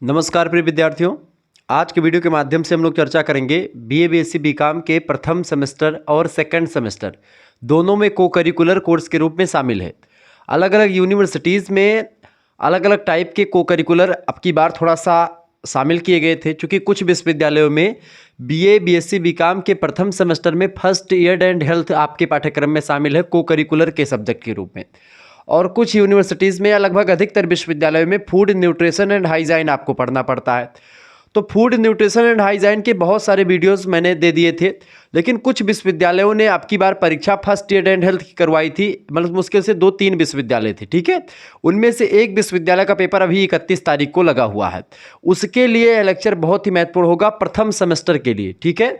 नमस्कार प्रिय विद्यार्थियों। आज के वीडियो के माध्यम से हम लोग चर्चा करेंगे बीए बीएससी बीकॉम के प्रथम सेमेस्टर और सेकंड सेमेस्टर दोनों में को करिकुलर कोर्स के रूप में शामिल है। अलग अलग यूनिवर्सिटीज़ में अलग अलग टाइप के को करिकुलर अब की बार थोड़ा सा शामिल किए गए थे, क्योंकि कुछ विश्वविद्यालयों में बीए बीएससी बीकॉम के प्रथम सेमेस्टर में फर्स्ट एड एंड हेल्थ आपके पाठ्यक्रम में शामिल है को करिकुलर के सब्जेक्ट के रूप में, और कुछ यूनिवर्सिटीज़ में या लगभग अधिकतर विश्वविद्यालयों में फूड न्यूट्रिशन एंड हाइजीन आपको पढ़ना पड़ता है। तो फूड न्यूट्रिशन एंड हाइजीन के बहुत सारे वीडियोस मैंने दे दिए थे, लेकिन कुछ विश्वविद्यालयों ने अब की बार परीक्षा फर्स्ट एड एंड हेल्थ की करवाई थी। मतलब मुश्किल से 2-3 विश्वविद्यालय थे, ठीक है। उनमें से एक विश्वविद्यालय का पेपर अभी 31 तारीख को लगा हुआ है। उसके लिए लेक्चर बहुत ही महत्वपूर्ण होगा प्रथम सेमेस्टर के लिए, ठीक है।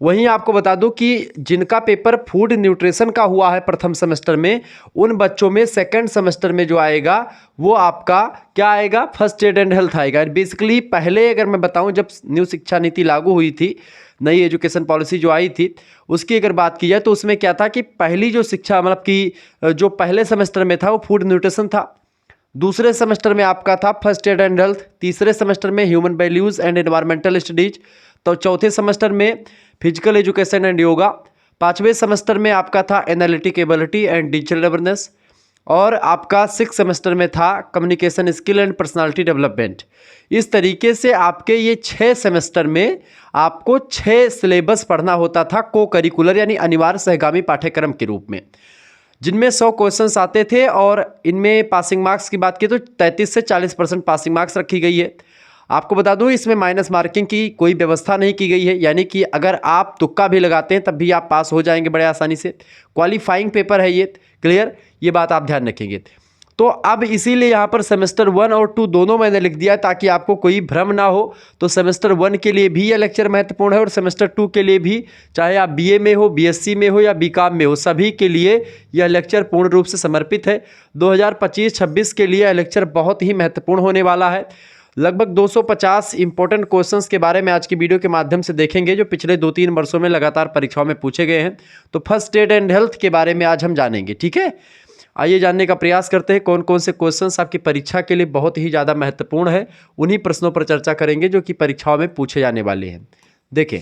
वहीं आपको बता दूं कि जिनका पेपर फूड न्यूट्रिशन का हुआ है प्रथम सेमेस्टर में, उन बच्चों में सेकंड सेमेस्टर में जो आएगा वो आपका क्या आएगा, फर्स्ट एड एंड हेल्थ आएगा। बेसिकली पहले अगर मैं बताऊं, जब न्यू शिक्षा नीति लागू हुई थी, नई एजुकेशन पॉलिसी जो आई थी, उसकी अगर बात की जाए तो उसमें क्या था कि पहली जो शिक्षा मतलब कि जो पहले सेमेस्टर में था वो फूड न्यूट्रिशन था, दूसरे सेमेस्टर में आपका था फर्स्ट एड एंड हेल्थ, तीसरे सेमेस्टर में human values and environmental studies, तो चौथे सेमेस्टर में फिजिकल एजुकेशन एंड योगा, पाँचवें सेमेस्टर में आपका था analytic ability and digital awareness, और आपका 6 सेमेस्टर में था communication skill and personality development. इस तरीके से आपके ये 6 सेमेस्टर में आपको 6 सिलेबस पढ़ना होता था को करिकुलर यानी अनिवार्य सहगामी पाठ्यक्रम के रूप में, जिनमें 100 क्वेश्चंस आते थे। और इनमें पासिंग मार्क्स की बात की तो 33 से 40% पासिंग मार्क्स रखी गई है। आपको बता दूं इसमें माइनस मार्किंग की कोई व्यवस्था नहीं की गई है, यानी कि अगर आप तुक्का भी लगाते हैं तब भी आप पास हो जाएंगे बड़े आसानी से। क्वालिफाइंग पेपर है ये, क्लियर, ये बात आप ध्यान रखेंगे। तो अब इसीलिए यहाँ पर सेमेस्टर 1 और 2 दोनों मैंने लिख दिया ताकि आपको कोई भ्रम ना हो। तो सेमेस्टर 1 के लिए भी यह लेक्चर महत्वपूर्ण है और सेमेस्टर 2 के लिए भी, चाहे आप बीए में हो, बीएससी में हो या बीकॉम में हो, सभी के लिए यह लेक्चर पूर्ण रूप से समर्पित है। 2025-26 के लिए यह लेक्चर बहुत ही महत्वपूर्ण होने वाला है। लगभग 250 इंपॉर्टेंट क्वेश्चंस के बारे में आज की वीडियो के माध्यम से देखेंगे, जो पिछले 2-3 वर्षों में लगातार परीक्षाओं में पूछे गए हैं। तो फर्स्ट एड एंड हेल्थ के बारे में आज हम जानेंगे, ठीक है। आइए जानने का प्रयास करते हैं कौन कौन से क्वेश्चंस आपकी परीक्षा के लिए बहुत ही ज़्यादा महत्वपूर्ण है। उन्हीं प्रश्नों पर चर्चा करेंगे जो कि परीक्षाओं में पूछे जाने वाले हैं। देखें,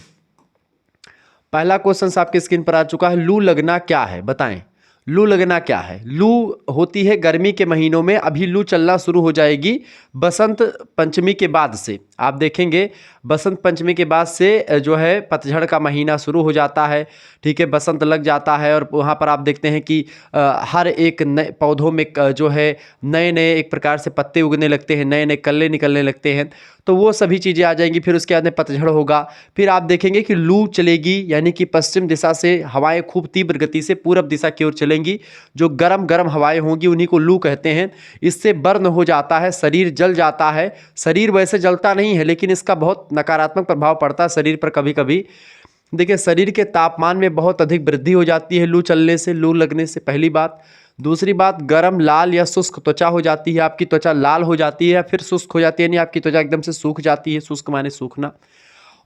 पहला क्वेश्चन आपकी स्क्रीन पर आ चुका है। लू लगना क्या है, बताएं। लू लगना क्या है? लू होती है गर्मी के महीनों में। अभी लू चलना शुरू हो जाएगी बसंत पंचमी के बाद से। आप देखेंगे बसंत पंचमी के बाद से जो है पतझड़ का महीना शुरू हो जाता है, ठीक है, बसंत लग जाता है। और वहाँ पर आप देखते हैं कि हर एक नए पौधों में जो है नए नए एक प्रकार से पत्ते उगने लगते हैं, नए नए कल्ले निकलने लगते हैं। तो वो सभी चीज़ें आ जाएंगी। फिर उसके बाद में पतझड़ होगा। फिर आप देखेंगे कि लू चलेगी, यानी कि पश्चिम दिशा से हवाएं खूब तीव्र गति से पूरब दिशा की ओर चलेंगी। जो गरम गरम हवाएं होंगी उन्हीं को लू कहते हैं। इससे बर्न हो जाता है, शरीर जल जाता है। शरीर वैसे जलता नहीं है, लेकिन इसका बहुत नकारात्मक प्रभाव पड़ता है शरीर पर कभी कभी। देखिए, शरीर के तापमान में बहुत अधिक वृद्धि हो जाती है लू चलने से, लू लगने से, पहली बात। दूसरी बात, गरम, लाल या शुष्क त्वचा हो जाती है। आपकी त्वचा लाल हो जाती है या फिर शुष्क हो जाती है, यानी आपकी त्वचा एकदम से सूख जाती है। शुष्क माने सूखना।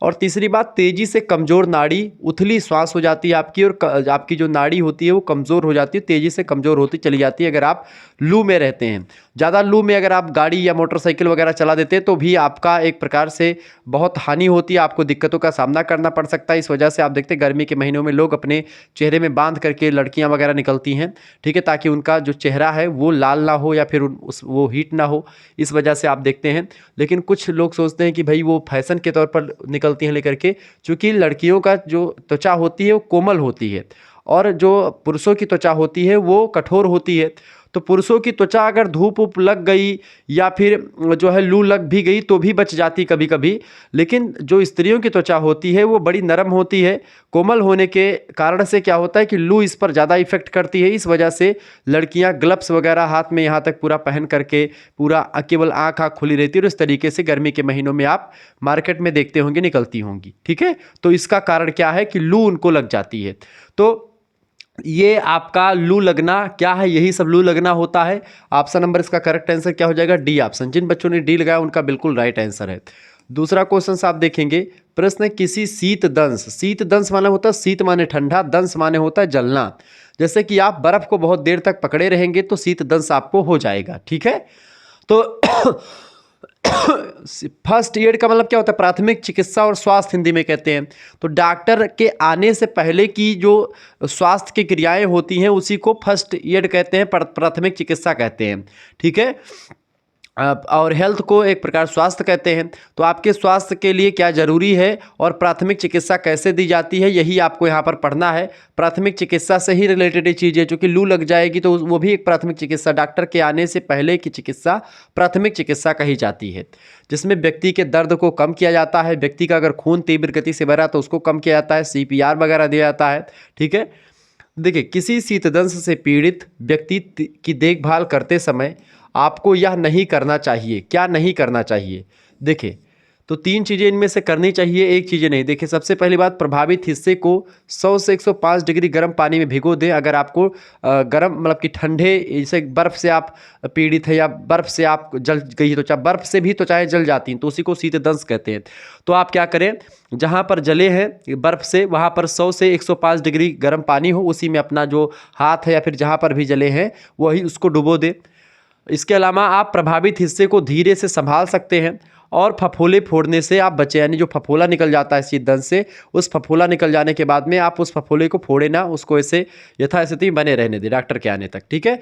और तीसरी बात, तेजी से कमजोर नाड़ी, उथली श्वास हो जाती है आपकी, और आपकी जो नाड़ी होती है वो कमजोर हो जाती है, तेजी से कमजोर होती चली जाती है अगर आप लू में रहते हैं। ज़्यादा लू में अगर आप गाड़ी या मोटरसाइकिल वगैरह चला देते हैं तो भी आपका एक प्रकार से बहुत हानि होती है, आपको दिक्कतों का सामना करना पड़ सकता है। इस वजह से आप देखते हैं गर्मी के महीनों में लोग अपने चेहरे में बांध करके लड़कियां वगैरह निकलती हैं, ठीक है, ताकि उनका जो चेहरा है वो लाल ना हो या फिर वो हीट ना हो। इस वजह से आप देखते हैं। लेकिन कुछ लोग सोचते हैं कि भाई वो फैशन के तौर पर निकलती हैं लेकर के, चूँकि लड़कियों का जो त्वचा होती है वो कोमल होती है और जो पुरुषों की त्वचा होती है वो कठोर होती है। तो पुरुषों की त्वचा अगर धूप उप लग गई या फिर जो है लू लग भी गई तो भी बच जाती कभी कभी, लेकिन जो स्त्रियों की त्वचा होती है वो बड़ी नरम होती है। कोमल होने के कारण से क्या होता है कि लू इस पर ज़्यादा इफेक्ट करती है। इस वजह से लड़कियां ग्लव्स वगैरह हाथ में यहाँ तक पूरा पहन करके पूरा केवल आँख खुली रहती है, और इस तरीके से गर्मी के महीनों में आप मार्केट में देखते होंगे निकलती होंगी, ठीक है। तो इसका कारण क्या है कि लू उनको लग जाती है। तो ये आपका लू लगना क्या है, यही सब लू लगना होता है। ऑप्शन नंबर इसका करेक्ट आंसर क्या हो जाएगा, डी ऑप्शन। जिन बच्चों ने डी लगाया उनका बिल्कुल राइट आंसर है। दूसरा क्वेश्चन आप देखेंगे, प्रश्न है किसी शीत दंश, शीत दंश माने होता है शीत माने ठंडा, दंश माने होता है जलना। जैसे कि आप बर्फ को बहुत देर तक पकड़े रहेंगे तो शीत दंश आपको हो जाएगा, ठीक है। तो फर्स्ट एड का मतलब क्या होता है? प्राथमिक चिकित्सा और स्वास्थ्य हिंदी में कहते हैं। तो डॉक्टर के आने से पहले की जो स्वास्थ्य की क्रियाएं होती हैं उसी को फर्स्ट एड कहते हैं, प्राथमिक चिकित्सा कहते हैं। ठीक है। और हेल्थ को एक प्रकार स्वास्थ्य कहते हैं। तो आपके स्वास्थ्य के लिए क्या जरूरी है और प्राथमिक चिकित्सा कैसे दी जाती है, यही आपको यहाँ पर पढ़ना है। प्राथमिक चिकित्सा से ही रिलेटेड चीज़ है, क्योंकि लू लग जाएगी तो वो भी एक प्राथमिक चिकित्सा, डॉक्टर के आने से पहले की चिकित्सा प्राथमिक चिकित्सा कही जाती है, जिसमें व्यक्ति के दर्द को कम किया जाता है। व्यक्ति का अगर खून तीव्र गति से भरा तो उसको कम किया जाता है, CPR वगैरह दिया जाता है। ठीक है। देखिए, किसी शीतदंश से पीड़ित व्यक्ति की देखभाल करते समय आपको यह नहीं करना चाहिए। क्या नहीं करना चाहिए? देखिए, तो 3 चीज़ें इनमें से करनी चाहिए, एक चीज़ें नहीं। देखिए, सबसे पहली बात, प्रभावित हिस्से को 100 से 105 डिग्री गर्म पानी में भिगो दें। अगर आपको गर्म मतलब कि ठंडे, जैसे बर्फ़ से आप पीड़ित है या बर्फ़ से आप जल गई है, तो चाहे बर्फ़ से भी तो चाहे जल जाती हैं, तो उसी को शीतदंश कहते हैं। तो आप क्या करें, जहाँ पर जले हैं बर्फ़ से, वहाँ पर 100 से 105 डिग्री गर्म पानी हो, उसी में अपना जो हाथ है या फिर जहाँ पर भी जले हैं वही उसको डुबो दें। इसके अलावा आप प्रभावित हिस्से को धीरे से संभाल सकते हैं और फफोले फोड़ने से आप बचें। यानी जो फफोला निकल जाता है शीतदंश से, उस फफोला निकल जाने के बाद में आप उस फफोले को फोड़े ना, उसको ऐसे यथास्थिति बने रहने दें डॉक्टर के आने तक। ठीक है।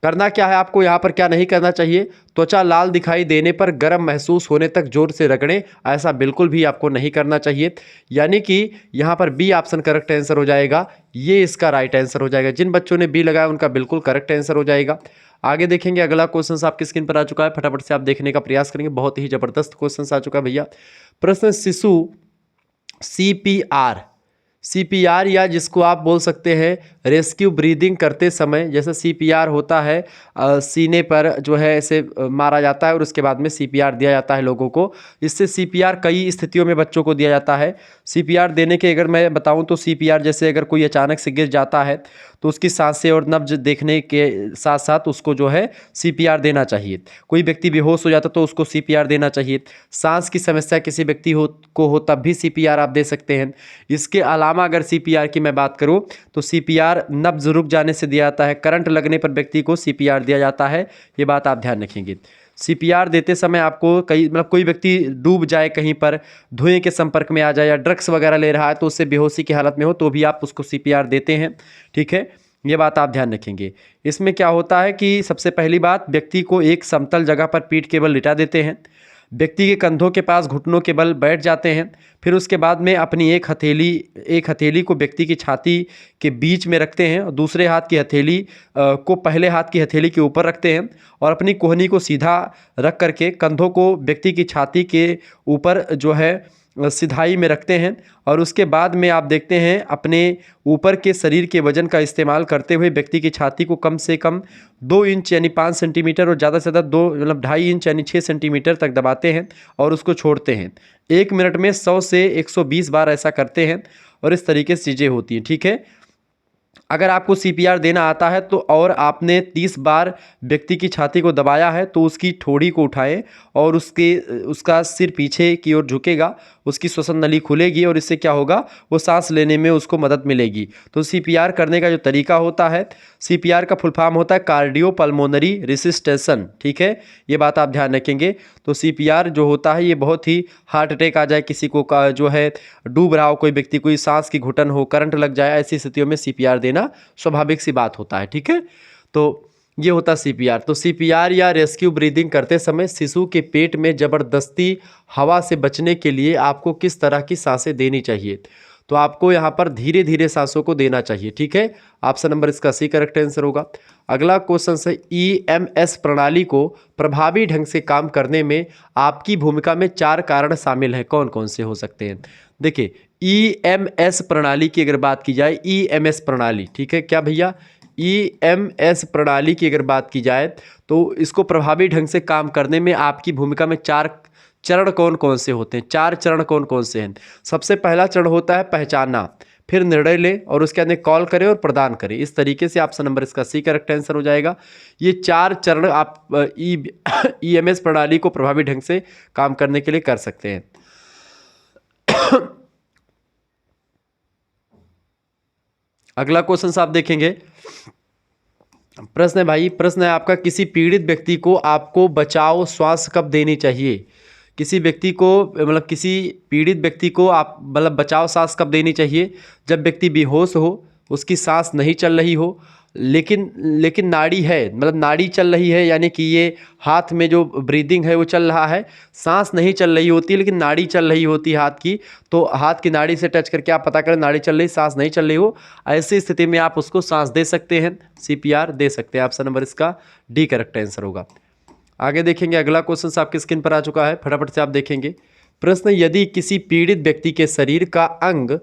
करना क्या है आपको यहाँ पर, क्या नहीं करना चाहिए? त्वचा लाल दिखाई देने पर गर्म महसूस होने तक जोर से रगड़ें, ऐसा बिल्कुल भी आपको नहीं करना चाहिए। यानी कि यहाँ पर बी ऑप्शन करेक्ट आंसर हो जाएगा, ये इसका राइट आंसर हो जाएगा। जिन बच्चों ने बी लगाया उनका बिल्कुल करेक्ट आंसर हो जाएगा। आगे देखेंगे, अगला क्वेश्चन आपकी स्क्रीन पर आ चुका है, फटाफट से आप देखने का प्रयास करेंगे। बहुत ही जबरदस्त क्वेश्चन आ चुका है भैया। प्रश्न, शिशु CPR या जिसको आप बोल सकते हैं रेस्क्यू ब्रीदिंग करते समय, जैसे CPR होता है सीने पर जो है ऐसे मारा जाता है और उसके बाद में CPR दिया जाता है लोगों को। इससे CPR कई स्थितियों में बच्चों को दिया जाता है। CPR देने के अगर मैं बताऊं तो CPR जैसे अगर कोई अचानक से गिर जाता है तो उसकी सांसें और नब्ज देखने के साथ साथ उसको जो है CPR देना चाहिए। कोई व्यक्ति बेहोश हो जाता तो उसको CPR देना चाहिए। सांस की समस्या किसी व्यक्ति को हो तब भी CPR आप दे सकते हैं। इसके अलावा अगर CPR की मैं बात करूं तो CPR नब्ज रुक जाने से दिया जाता है, करंट लगने पर व्यक्ति को CPR दिया जाता है। ये बात आप ध्यान रखेंगे। CPR देते समय आपको कोई व्यक्ति डूब जाए कहीं पर, धुएं के संपर्क में आ जाए या ड्रग्स वगैरह ले रहा है तो उससे बेहोशी की हालत में हो तो भी आप उसको CPR देते हैं। ठीक है, ये बात आप ध्यान रखेंगे। इसमें क्या होता है कि सबसे पहली बात, व्यक्ति को एक समतल जगह पर पीठ के बल लिटा देते हैं, व्यक्ति के कंधों के पास घुटनों के बल बैठ जाते हैं, फिर उसके बाद में अपनी एक हथेली को व्यक्ति की छाती के बीच में रखते हैं और दूसरे हाथ की हथेली को पहले हाथ की हथेली के ऊपर रखते हैं और अपनी कोहनी को सीधा रख करके कंधों को व्यक्ति की छाती के ऊपर जो है सिधाई में रखते हैं। और उसके बाद में आप देखते हैं अपने ऊपर के शरीर के वजन का इस्तेमाल करते हुए व्यक्ति की छाती को कम से कम 2 इंच यानी 5 सेंटीमीटर और ज़्यादा से ज़्यादा 2.5 इंच यानी 6 सेंटीमीटर तक दबाते हैं और उसको छोड़ते हैं। 1 मिनट में 100 से 120 बार ऐसा करते हैं और इस तरीके से चीज़ें होती हैं। ठीक है। अगर आपको CPR देना आता है तो और आपने 30 बार व्यक्ति की छाती को दबाया है तो उसकी ठोड़ी को उठाएं और उसका सिर पीछे की ओर झुकेगा, उसकी श्वसन नली खुलेगी और इससे क्या होगा, वो सांस लेने में उसको मदद मिलेगी। तो CPR करने का जो तरीका होता है, CPR का फुल फॉर्म होता है कार्डियो पल्मोनरी रिसिस्टेशन। ठीक है, ये बात आप ध्यान रखेंगे। तो CPR जो होता है ये बहुत ही, हार्ट अटैक आ जाए किसी को का जो है, डूब रहा हो कोई व्यक्ति, कोई सांस की घुटन हो, करंट लग जाए, ऐसी स्थितियों में CPR देना स्वाभाविक सी बात होता है। ठीक है, तो ये होता CPR। तो CPR या रेस्क्यू ब्रीदिंग करते समय शिशु के पेट में ज़बरदस्ती हवा से बचने के लिए आपको किस तरह की सांसें देनी चाहिए? तो आपको यहाँ पर धीरे धीरे सांसों को देना चाहिए। ठीक है, ऑप्शन नंबर इसका सी करेक्ट आंसर होगा। अगला क्वेश्चन है, EMS प्रणाली को प्रभावी ढंग से काम करने में आपकी भूमिका में 4 कारण शामिल हैं, कौन कौन से हो सकते हैं? देखिए, EMS प्रणाली की अगर बात की जाए, EMS प्रणाली, ठीक है क्या भैया, EMS प्रणाली की अगर बात की जाए तो इसको प्रभावी ढंग से काम करने में आपकी भूमिका में 4 चरण कौन कौन से होते हैं? 4 चरण कौन कौन से हैं? सबसे पहला चरण होता है पहचानना, फिर निर्णय लें और उसके बाद कॉल करें और प्रदान करें। इस तरीके से ऑप्शन नंबर इसका सी करेक्ट आंसर हो जाएगा। ये 4 चरण आप EMS प्रणाली को प्रभावी ढंग से काम करने के लिए कर सकते हैं। अगला क्वेश्चन आप देखेंगे, प्रश्न है भाई, प्रश्न है आपका, किसी पीड़ित व्यक्ति को आपको बचाव श्वास कब देनी चाहिए? किसी व्यक्ति को मतलब किसी पीड़ित व्यक्ति को आप मतलब बचाव सांस कब देनी चाहिए? जब व्यक्ति बेहोश हो, उसकी सांस नहीं चल रही हो, लेकिन नाड़ी है, मतलब नाड़ी चल रही है, यानी कि ये हाथ में जो ब्रीदिंग है वो चल रहा है, सांस नहीं चल रही होती लेकिन नाड़ी चल रही होती है हाथ की, तो हाथ की नाड़ी से टच करके आप पता करें नाड़ी चल रही, सांस नहीं चल रही हो, ऐसी स्थिति में आप उसको सांस दे सकते हैं, CPR दे सकते हैं। ऑप्शन नंबर इसका डी करेक्ट आंसर होगा। आगे देखेंगे, अगला क्वेश्चन आपकी स्क्रीन पर आ चुका है, फटाफट से आप देखेंगे। प्रश्न, यदि किसी पीड़ित व्यक्ति के शरीर का अंग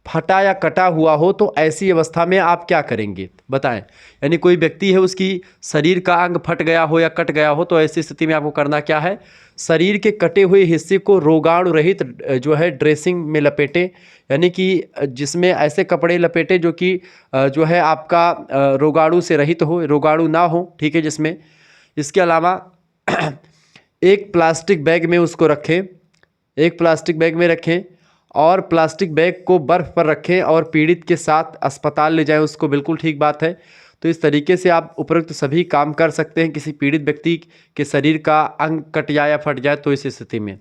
फटा या कटा हुआ हो तो ऐसी अवस्था में आप क्या करेंगे? बताएं। यानी कोई व्यक्ति है, उसकी शरीर का अंग फट गया हो या कट गया हो, तो ऐसी स्थिति में आपको करना क्या है? शरीर के कटे हुए हिस्से को रोगाणु रहित जो है ड्रेसिंग में लपेटें, यानी कि जिसमें ऐसे कपड़े लपेटे जो कि जो है आपका रोगाणु से रहित हो, रोगाणु ना हो, ठीक है, जिसमें। इसके अलावा एक प्लास्टिक बैग में उसको रखें, एक प्लास्टिक बैग में रखें और प्लास्टिक बैग को बर्फ़ पर रखें और पीड़ित के साथ अस्पताल ले जाएं उसको, बिल्कुल ठीक बात है। तो इस तरीके से आप उपरोक्त सभी काम कर सकते हैं किसी पीड़ित व्यक्ति के शरीर का अंग कट जाए या फट जाए तो इस स्थिति में।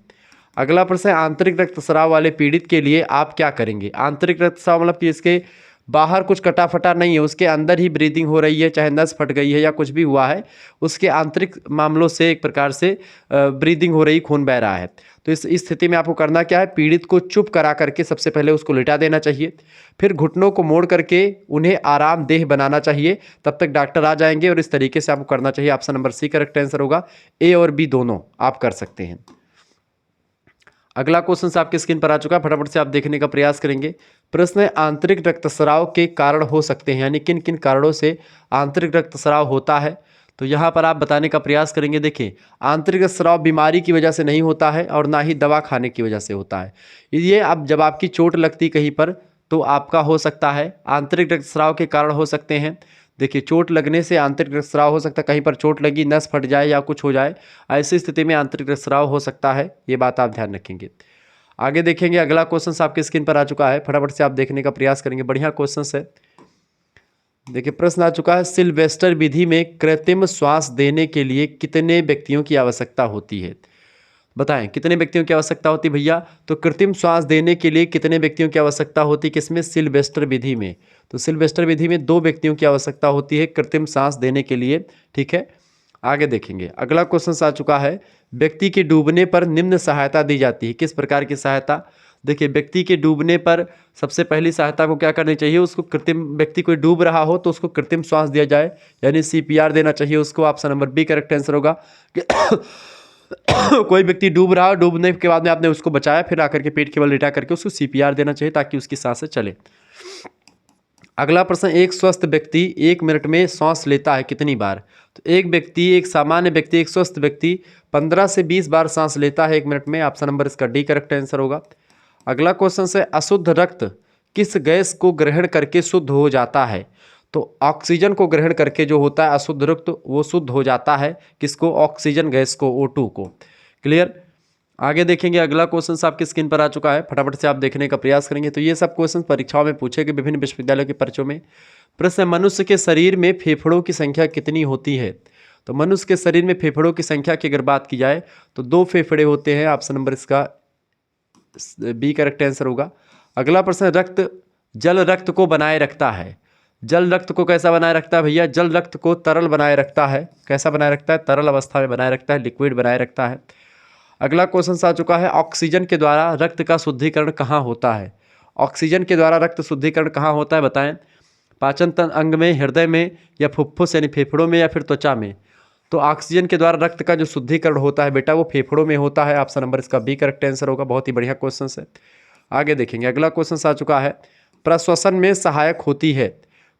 अगला प्रश्न है, आंतरिक रक्तस्राव वाले पीड़ित के लिए आप क्या करेंगे? आंतरिक रक्तस्राव मतलब कि इसके बाहर कुछ कटा फटा नहीं है, उसके अंदर ही ब्रीदिंग हो रही है, चाहे नस फट गई है या कुछ भी हुआ है, उसके आंतरिक मामलों से एक प्रकार से ब्रीदिंग हो रही, खून बह रहा है। तो इस स्थिति में आपको करना क्या है? पीड़ित को चुप करा करके सबसे पहले उसको लिटा देना चाहिए, फिर घुटनों को मोड़ करके उन्हें आरामदेह बनाना चाहिए, तब तक डॉक्टर आ जाएंगे और इस तरीके से आपको करना चाहिए। Option number C correct answer होगा। ए और बी दोनों आप कर सकते हैं। अगला क्वेश्चन आपकी स्क्रीन पर आ चुका है, फटाफट से आप देखने का प्रयास करेंगे। प्रश्न है, आंतरिक रक्तस्राव के कारण हो सकते हैं, यानी किन किन कारणों से आंतरिक रक्तस्राव होता है? तो यहाँ पर आप बताने का प्रयास करेंगे। देखिए, आंतरिक रक्तस्राव बीमारी की वजह से नहीं होता है और ना ही दवा खाने की वजह से होता है। ये अब जब आपकी चोट लगती कहीं पर तो आपका हो सकता है आंतरिक रक्तस्राव के कारण हो सकते हैं। देखिए, चोट लगने से आंतरिक रक्तस्राव हो सकता है, कहीं पर चोट लगी, नस फट जाए या कुछ हो जाए, ऐसी स्थिति में आंतरिक रक्तस्राव हो सकता है, ये बात आप ध्यान रखेंगे। आगे देखेंगे, अगला क्वेश्चन आपकी स्क्रीन पर आ चुका है, फटाफट से आप देखने का प्रयास करेंगे, बढ़िया क्वेश्चन है। देखिए, प्रश्न आ चुका है, सिल्वेस्टर विधि में कृत्रिम श्वास देने के लिए कितने व्यक्तियों की आवश्यकता होती है? बताएं, कितने व्यक्तियों की आवश्यकता होती है भैया? तो कृत्रिम श्वास देने के लिए कितने व्यक्तियों की आवश्यकता होती है? किसमें? सिल्वेस्टर विधि में। तो सिल्वेस्टर विधि में 2 व्यक्तियों की आवश्यकता होती है कृत्रिम सांस देने के लिए, ठीक है। आगे देखेंगे, अगला क्वेश्चन आ चुका है, व्यक्ति के डूबने पर निम्न सहायता दी जाती है, किस प्रकार की सहायता? देखिए, व्यक्ति के डूबने पर सबसे पहली सहायता को क्या करनी चाहिए? उसको कृत्रिम, व्यक्ति कोई डूब रहा हो तो उसको कृत्रिम श्वास दिया जाए, यानी CPR देना चाहिए उसको। Option number B correct answer होगा। कोई व्यक्ति डूब रहा हो, डूबने के बाद में आपने उसको बचाया, फिर आकर के पेट के बल लिटा करके उसको CPR देना चाहिए ताकि उसकी सांसें चले। अगला प्रश्न, एक स्वस्थ व्यक्ति 1 मिनट में सांस लेता है कितनी बार? तो एक सामान्य व्यक्ति, एक स्वस्थ व्यक्ति 15 से 20 बार सांस लेता है 1 मिनट में। ऑप्शन नंबर इसका डी करेक्ट आंसर होगा। अगला क्वेश्चन है, अशुद्ध रक्त किस गैस को ग्रहण करके शुद्ध हो जाता है? तो ऑक्सीजन को ग्रहण करके जो होता है अशुद्ध रक्त, वो शुद्ध हो जाता है, किसको? ऑक्सीजन गैस को, O2 को। क्लियर? आगे देखेंगे, अगला क्वेश्चन आपकी स्क्रीन पर आ चुका है, फटाफट से आप देखने का प्रयास करेंगे। तो ये सब क्वेश्चन परीक्षाओं में पूछे गए, विभिन्न विश्वविद्यालयों के पर्चों में। प्रश्न, मनुष्य के शरीर में फेफड़ों की संख्या कितनी होती है? तो मनुष्य के शरीर में फेफड़ों की संख्या की अगर बात की जाए तो 2 फेफड़े होते हैं। ऑप्शन नंबर इसका बी करेक्ट आंसर होगा। अगला प्रश्न, जल रक्त को बनाए रखता है। जल रक्त को कैसा बनाए रखता है भैया? जल रक्त को तरल बनाए रखता है। कैसा बनाए रखता है? तरल अवस्था में बनाए रखता है, लिक्विड बनाए रखता है। अगला क्वेश्चन आ चुका है, ऑक्सीजन के द्वारा रक्त का शुद्धिकरण कहाँ होता है? ऑक्सीजन के द्वारा रक्त शुद्धिकरण कहाँ होता है, बताएं? पाचन तंत्र अंग में, हृदय में, या फुफ्फुस यानी फेफड़ों में, या फिर त्वचा में? तो ऑक्सीजन के द्वारा रक्त का जो शुद्धिकरण होता है बेटा, वो फेफड़ों में होता है। ऑप्शन नंबर इसका बी करेक्ट आंसर होगा। बहुत ही बढ़िया क्वेश्चन है। आगे देखेंगे, अगला क्वेश्चन आ चुका है, प्रश्वसन में सहायक होती है।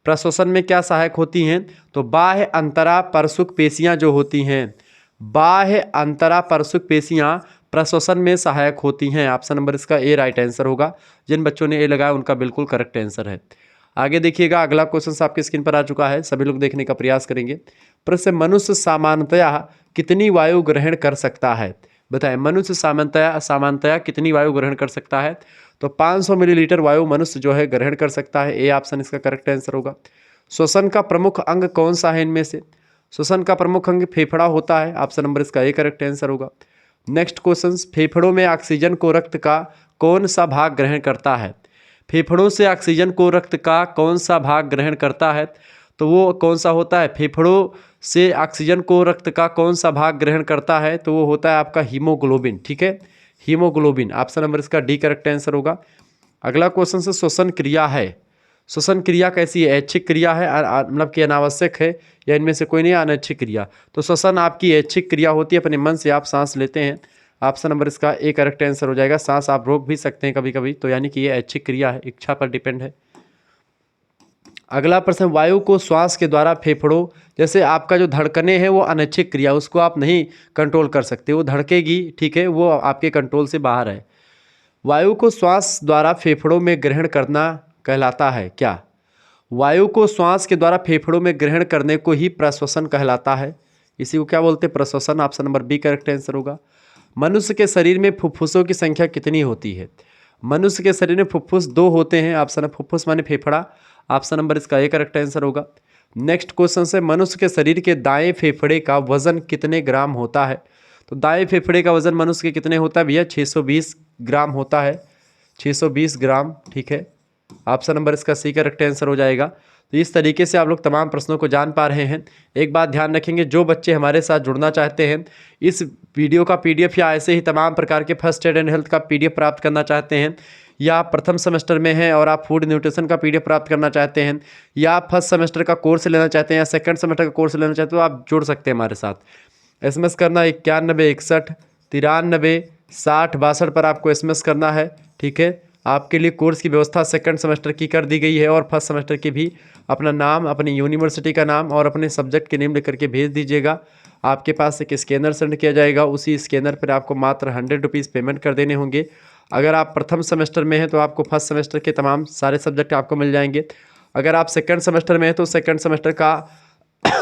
प्रश्वसन में क्या सहायक होती हैं? तो बाह्य अंतरा परसुक पेशियां जो होती हैं, बाह्य अंतरा परसुक पेशियां प्रश्वसन में सहायक होती हैं। ऑप्शन नंबर इसका ए राइट आंसर होगा। जिन बच्चों ने ए लगाया उनका बिल्कुल करेक्ट आंसर है। आगे देखिएगा, अगला क्वेश्चन आपके स्क्रीन पर आ चुका है, सभी लोग देखने का प्रयास करेंगे। प्रश्न, मनुष्य सामान्यतया कितनी वायु ग्रहण कर सकता है? बताएं, मनुष्य सामान्यतया कितनी वायु ग्रहण कर सकता है? तो 500 मिलीलीटर वायु मनुष्य जो है ग्रहण कर सकता है। ए ऑप्शन इसका करेक्ट आंसर होगा। श्वसन का प्रमुख अंग कौन सा है इनमें से? श्वसन का प्रमुख अंग फेफड़ा होता है, ऑप्शन नंबर इसका ए करेक्ट आंसर होगा। नेक्स्ट क्वेश्चन, फेफड़ों में ऑक्सीजन को रक्त का कौन सा भाग ग्रहण करता है? फेफड़ों से ऑक्सीजन को रक्त का कौन सा भाग ग्रहण करता है? तो वो कौन सा होता है? फेफड़ों से ऑक्सीजन को रक्त का कौन सा भाग ग्रहण करता है? तो वो होता है आपका हीमोग्लोबिन, ठीक है, हीमोग्लोबिन, ऑप्शन नंबर इसका डी करेक्ट आंसर होगा। अगला क्वेश्चन से श्वसन क्रिया है, श्वसन क्रिया कैसी है? ऐच्छिक क्रिया है, मतलब कि अनावश्यक है, या इनमें से कोई नहीं, अनैच्छिक क्रिया? तो श्वसन आपकी ऐच्छिक क्रिया होती है, अपने मन से आप सांस लेते हैं, ऑप्शन नंबर इसका ए करेक्ट आंसर हो जाएगा। सांस आप रोक भी सकते हैं कभी कभी, तो यानी कि ये ऐच्छिक क्रिया है, इच्छा पर डिपेंड है। अगला प्रश्न, वायु को श्वास के द्वारा फेफड़ों, जैसे आपका जो धड़कने हैं वो अनैच्छिक क्रिया, उसको आप नहीं कंट्रोल कर सकते, वो धड़केगी, ठीक है, वो आपके कंट्रोल से बाहर है। वायु को श्वास द्वारा फेफड़ों में ग्रहण करना कहलाता है क्या? वायु को श्वास के द्वारा फेफड़ों में ग्रहण करने को ही प्रश्वसन कहलाता है। इसी को क्या बोलते हैं? प्रश्वसन, option number B correct answer होगा। मनुष्य के शरीर में फुफ्फुसों की संख्या कितनी होती है? मनुष्य के शरीर में फुफ्फुस 2 होते हैं, ऑप्शन फुफ्फुस माने फेफड़ा, ऑप्शन नंबर इसका ए करेक्ट आंसर होगा। नेक्स्ट क्वेश्चन से, मनुष्य के शरीर के दाएं फेफड़े का वजन कितने ग्राम होता है? तो दाएं फेफड़े का वजन मनुष्य के कितने होता है भैया? 620 ग्राम होता है, 620 ग्राम, ठीक है, ऑप्शन नंबर इसका सी करेक्ट आंसर हो जाएगा। तो इस तरीके से आप लोग तमाम प्रश्नों को जान पा रहे हैं। एक बात ध्यान रखेंगे, जो बच्चे हमारे साथ जुड़ना चाहते हैं, इस वीडियो का पीडीएफ या ऐसे ही तमाम प्रकार के फर्स्ट एड एंड हेल्थ का पीडीएफ प्राप्त करना चाहते हैं, या आप प्रथम सेमेस्टर में हैं और आप फूड न्यूट्रिशन का पीडीएफ प्राप्त करना चाहते हैं, या आप फर्स्ट सेमेस्टर का कोर्स लेना चाहते हैं या सेकंड सेमेस्टर का कोर्स लेना चाहते हैं, तो आप जुड़ सकते हैं हमारे साथ। एसएमएस करना 91 61 93 60 62 पर आपको एसएमएस करना है, ठीक है। आपके लिए कोर्स की व्यवस्था सेकंड सेमेस्टर की कर दी गई है, और फर्स्ट सेमेस्टर की भी अपना नाम, अपनी यूनिवर्सिटी का नाम और अपने सब्जेक्ट के नेम लिख करके भेज दीजिएगा। आपके पास एक स्कैनर सेंड किया जाएगा, उसी स्कैनर पर आपको मात्र 100 रुपीज़ पेमेंट कर देने होंगे। अगर आप प्रथम सेमेस्टर में हैं तो आपको फर्स्ट सेमेस्टर के तमाम सारे सब्जेक्ट आपको मिल जाएंगे। अगर आप सेकंड सेमेस्टर में हैं तो सेकंड सेमेस्टर का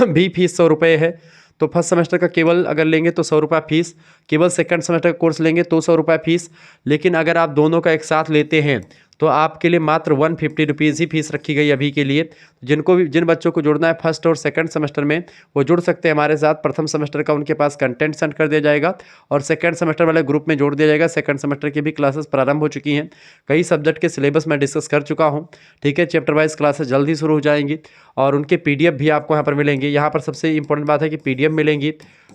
भी फीस 100 रुपये है। तो फर्स्ट सेमेस्टर का केवल अगर लेंगे तो 100 रुपये फीस, केवल सेकंड सेमेस्टर का कोर्स लेंगे तो 100 रुपये फीस। लेकिन अगर आप दोनों का एक साथ लेते हैं तो आपके लिए मात्र 150 रुपीज़ ही फीस रखी गई अभी के लिए। जिन बच्चों को जुड़ना है फर्स्ट और सेकंड सेमेस्टर में, वो जुड़ सकते हैं हमारे साथ। प्रथम सेमेस्टर का उनके पास कंटेंट सेंड कर दिया जाएगा और सेकंड सेमेस्टर वाले ग्रुप में जोड़ दिया जाएगा। सेकंड सेमेस्टर की भी क्लासेस प्रारंभ हो चुकी हैं, कई सब्जेक्ट के सिलेबस मैं डिस्कस कर चुका हूँ, ठीक है। चैप्टर वाइज क्लासेस जल्द ही शुरू हो जाएंगी और उनके पीडीएफ भी आपको यहाँ पर मिलेंगे। यहाँ पर सबसे इंपॉर्टेंट बात है कि पीडीएफ मिलेंगी,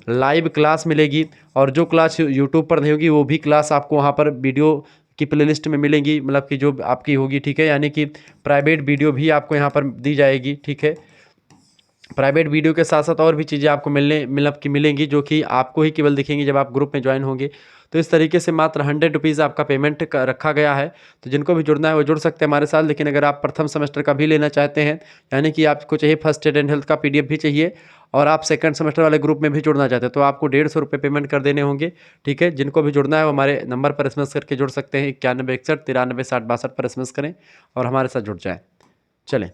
लाइव क्लास मिलेगी, और जो क्लास यूट्यूब पर नहीं होगी वो भी क्लास आपको वहाँ पर वीडियो की प्लेलिस्ट में मिलेंगी, मतलब कि जो आपकी होगी, ठीक है। यानी कि प्राइवेट वीडियो भी आपको यहाँ पर दी जाएगी, ठीक है। प्राइवेट वीडियो के साथ साथ और भी चीज़ें आपको मिलेंगी जो कि आपको ही केवल दिखेंगी जब आप ग्रुप में ज्वाइन होंगे। तो इस तरीके से मात्र 100 रुपीज़ आपका पेमेंट रखा गया है। तो जिनको भी जुड़ना है वो जुड़ सकते हैं हमारे साथ। लेकिन अगर आप प्रथम सेमेस्टर का भी लेना चाहते हैं, यानी कि आपको चाहिए फर्स्ट एड एंड हेल्थ का पीडीएफ भी चाहिए, और आप सेकंड सेमेस्टर वाले ग्रुप में भी जुड़ना चाहते हैं, तो आपको 150 रुपये पेमेंट कर देने होंगे, ठीक है। जिनको भी जुड़ना है वो हमारे नंबर पर एसएमएस करके जुड़ सकते हैं। 91 61 93 60 62 पर एसएमएस करें और हमारे साथ जुड़ जाएँ। चलें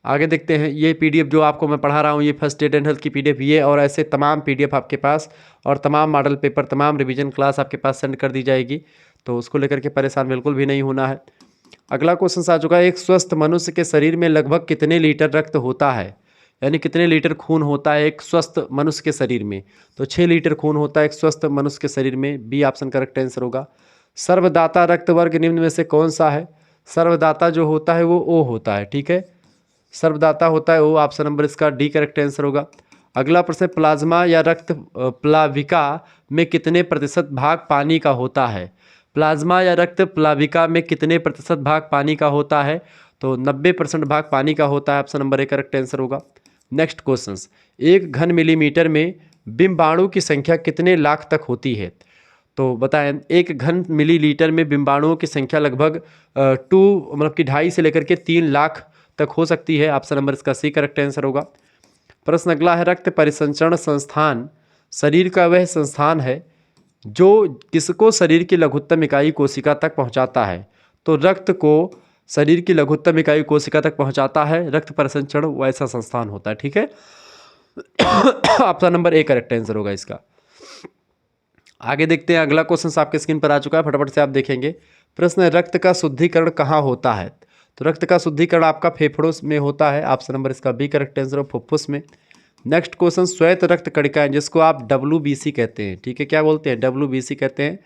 आगे देखते हैं। ये पीडीएफ जो आपको मैं पढ़ा रहा हूँ, ये फर्स्ट एड एंड हेल्थ की पीडीएफ, ये और ऐसे तमाम पीडीएफ आपके पास, और तमाम मॉडल पेपर, तमाम रिवीजन क्लास आपके पास सेंड कर दी जाएगी। तो उसको लेकर के परेशान बिल्कुल भी नहीं होना है। अगला क्वेश्चन आ चुका है, एक स्वस्थ मनुष्य के शरीर में लगभग कितने लीटर रक्त होता है? यानी कितने लीटर खून होता है एक स्वस्थ मनुष्य के शरीर में? तो 6 लीटर खून होता है एक स्वस्थ मनुष्य के शरीर में, बी ऑप्शन करेक्ट आंसर होगा। सर्वदाता रक्त वर्ग निम्न में से कौन सा है? सर्वदाता जो होता है वो ओ होता है, ठीक है। सर्वदाता होता है वो, ऑप्शन नंबर इसका डी करेक्ट आंसर होगा। अगला प्रश्न, प्लाज्मा या रक्त प्लाविका में कितने प्रतिशत भाग पानी का होता है? प्लाज्मा या रक्त प्लाविका में कितने प्रतिशत भाग पानी का होता है? तो 90% भाग पानी का होता है, option number A correct answer होगा। नेक्स्ट क्वेश्चन, 1 घन मिलीमीटर में बिंबाणु की संख्या कितने लाख तक होती है? तो बताएं, 1 घन मिलीलीटर में बिंबाणुओं की संख्या लगभग 2.5 से लेकर के 3 लाख तक हो सकती है, ऑप्शन नंबर इसका सी करेक्ट आंसर होगा। प्रश्न अगला है, रक्त परिसंचरण संस्थान शरीर का वह संस्थान है जो किसको शरीर की लघुत्तम इकाई कोशिका तक पहुंचाता है? तो रक्त को शरीर की लघुत्तम इकाई कोशिका तक पहुंचाता है रक्त परिसंचरण वैसा संस्थान होता है, ठीक है। Option number A correct answer होगा इसका। आगे देखते हैं, अगला क्वेश्चन आपके स्क्रीन पर आ चुका है, फटाफट से आप देखेंगे। प्रश्न है, रक्त का शुद्धिकरण कहाँ होता है? तो रक्त का शुद्धिकरण आपका फेफड़ों में होता है, ऑप्शन नंबर इसका बी करेक्ट आंसर, फुफ्फुस में। नेक्स्ट क्वेश्चन, श्वेत रक्त कणिकाएं जिसको आप WBC कहते हैं, ठीक है, क्या बोलते हैं, WBC कहते हैं।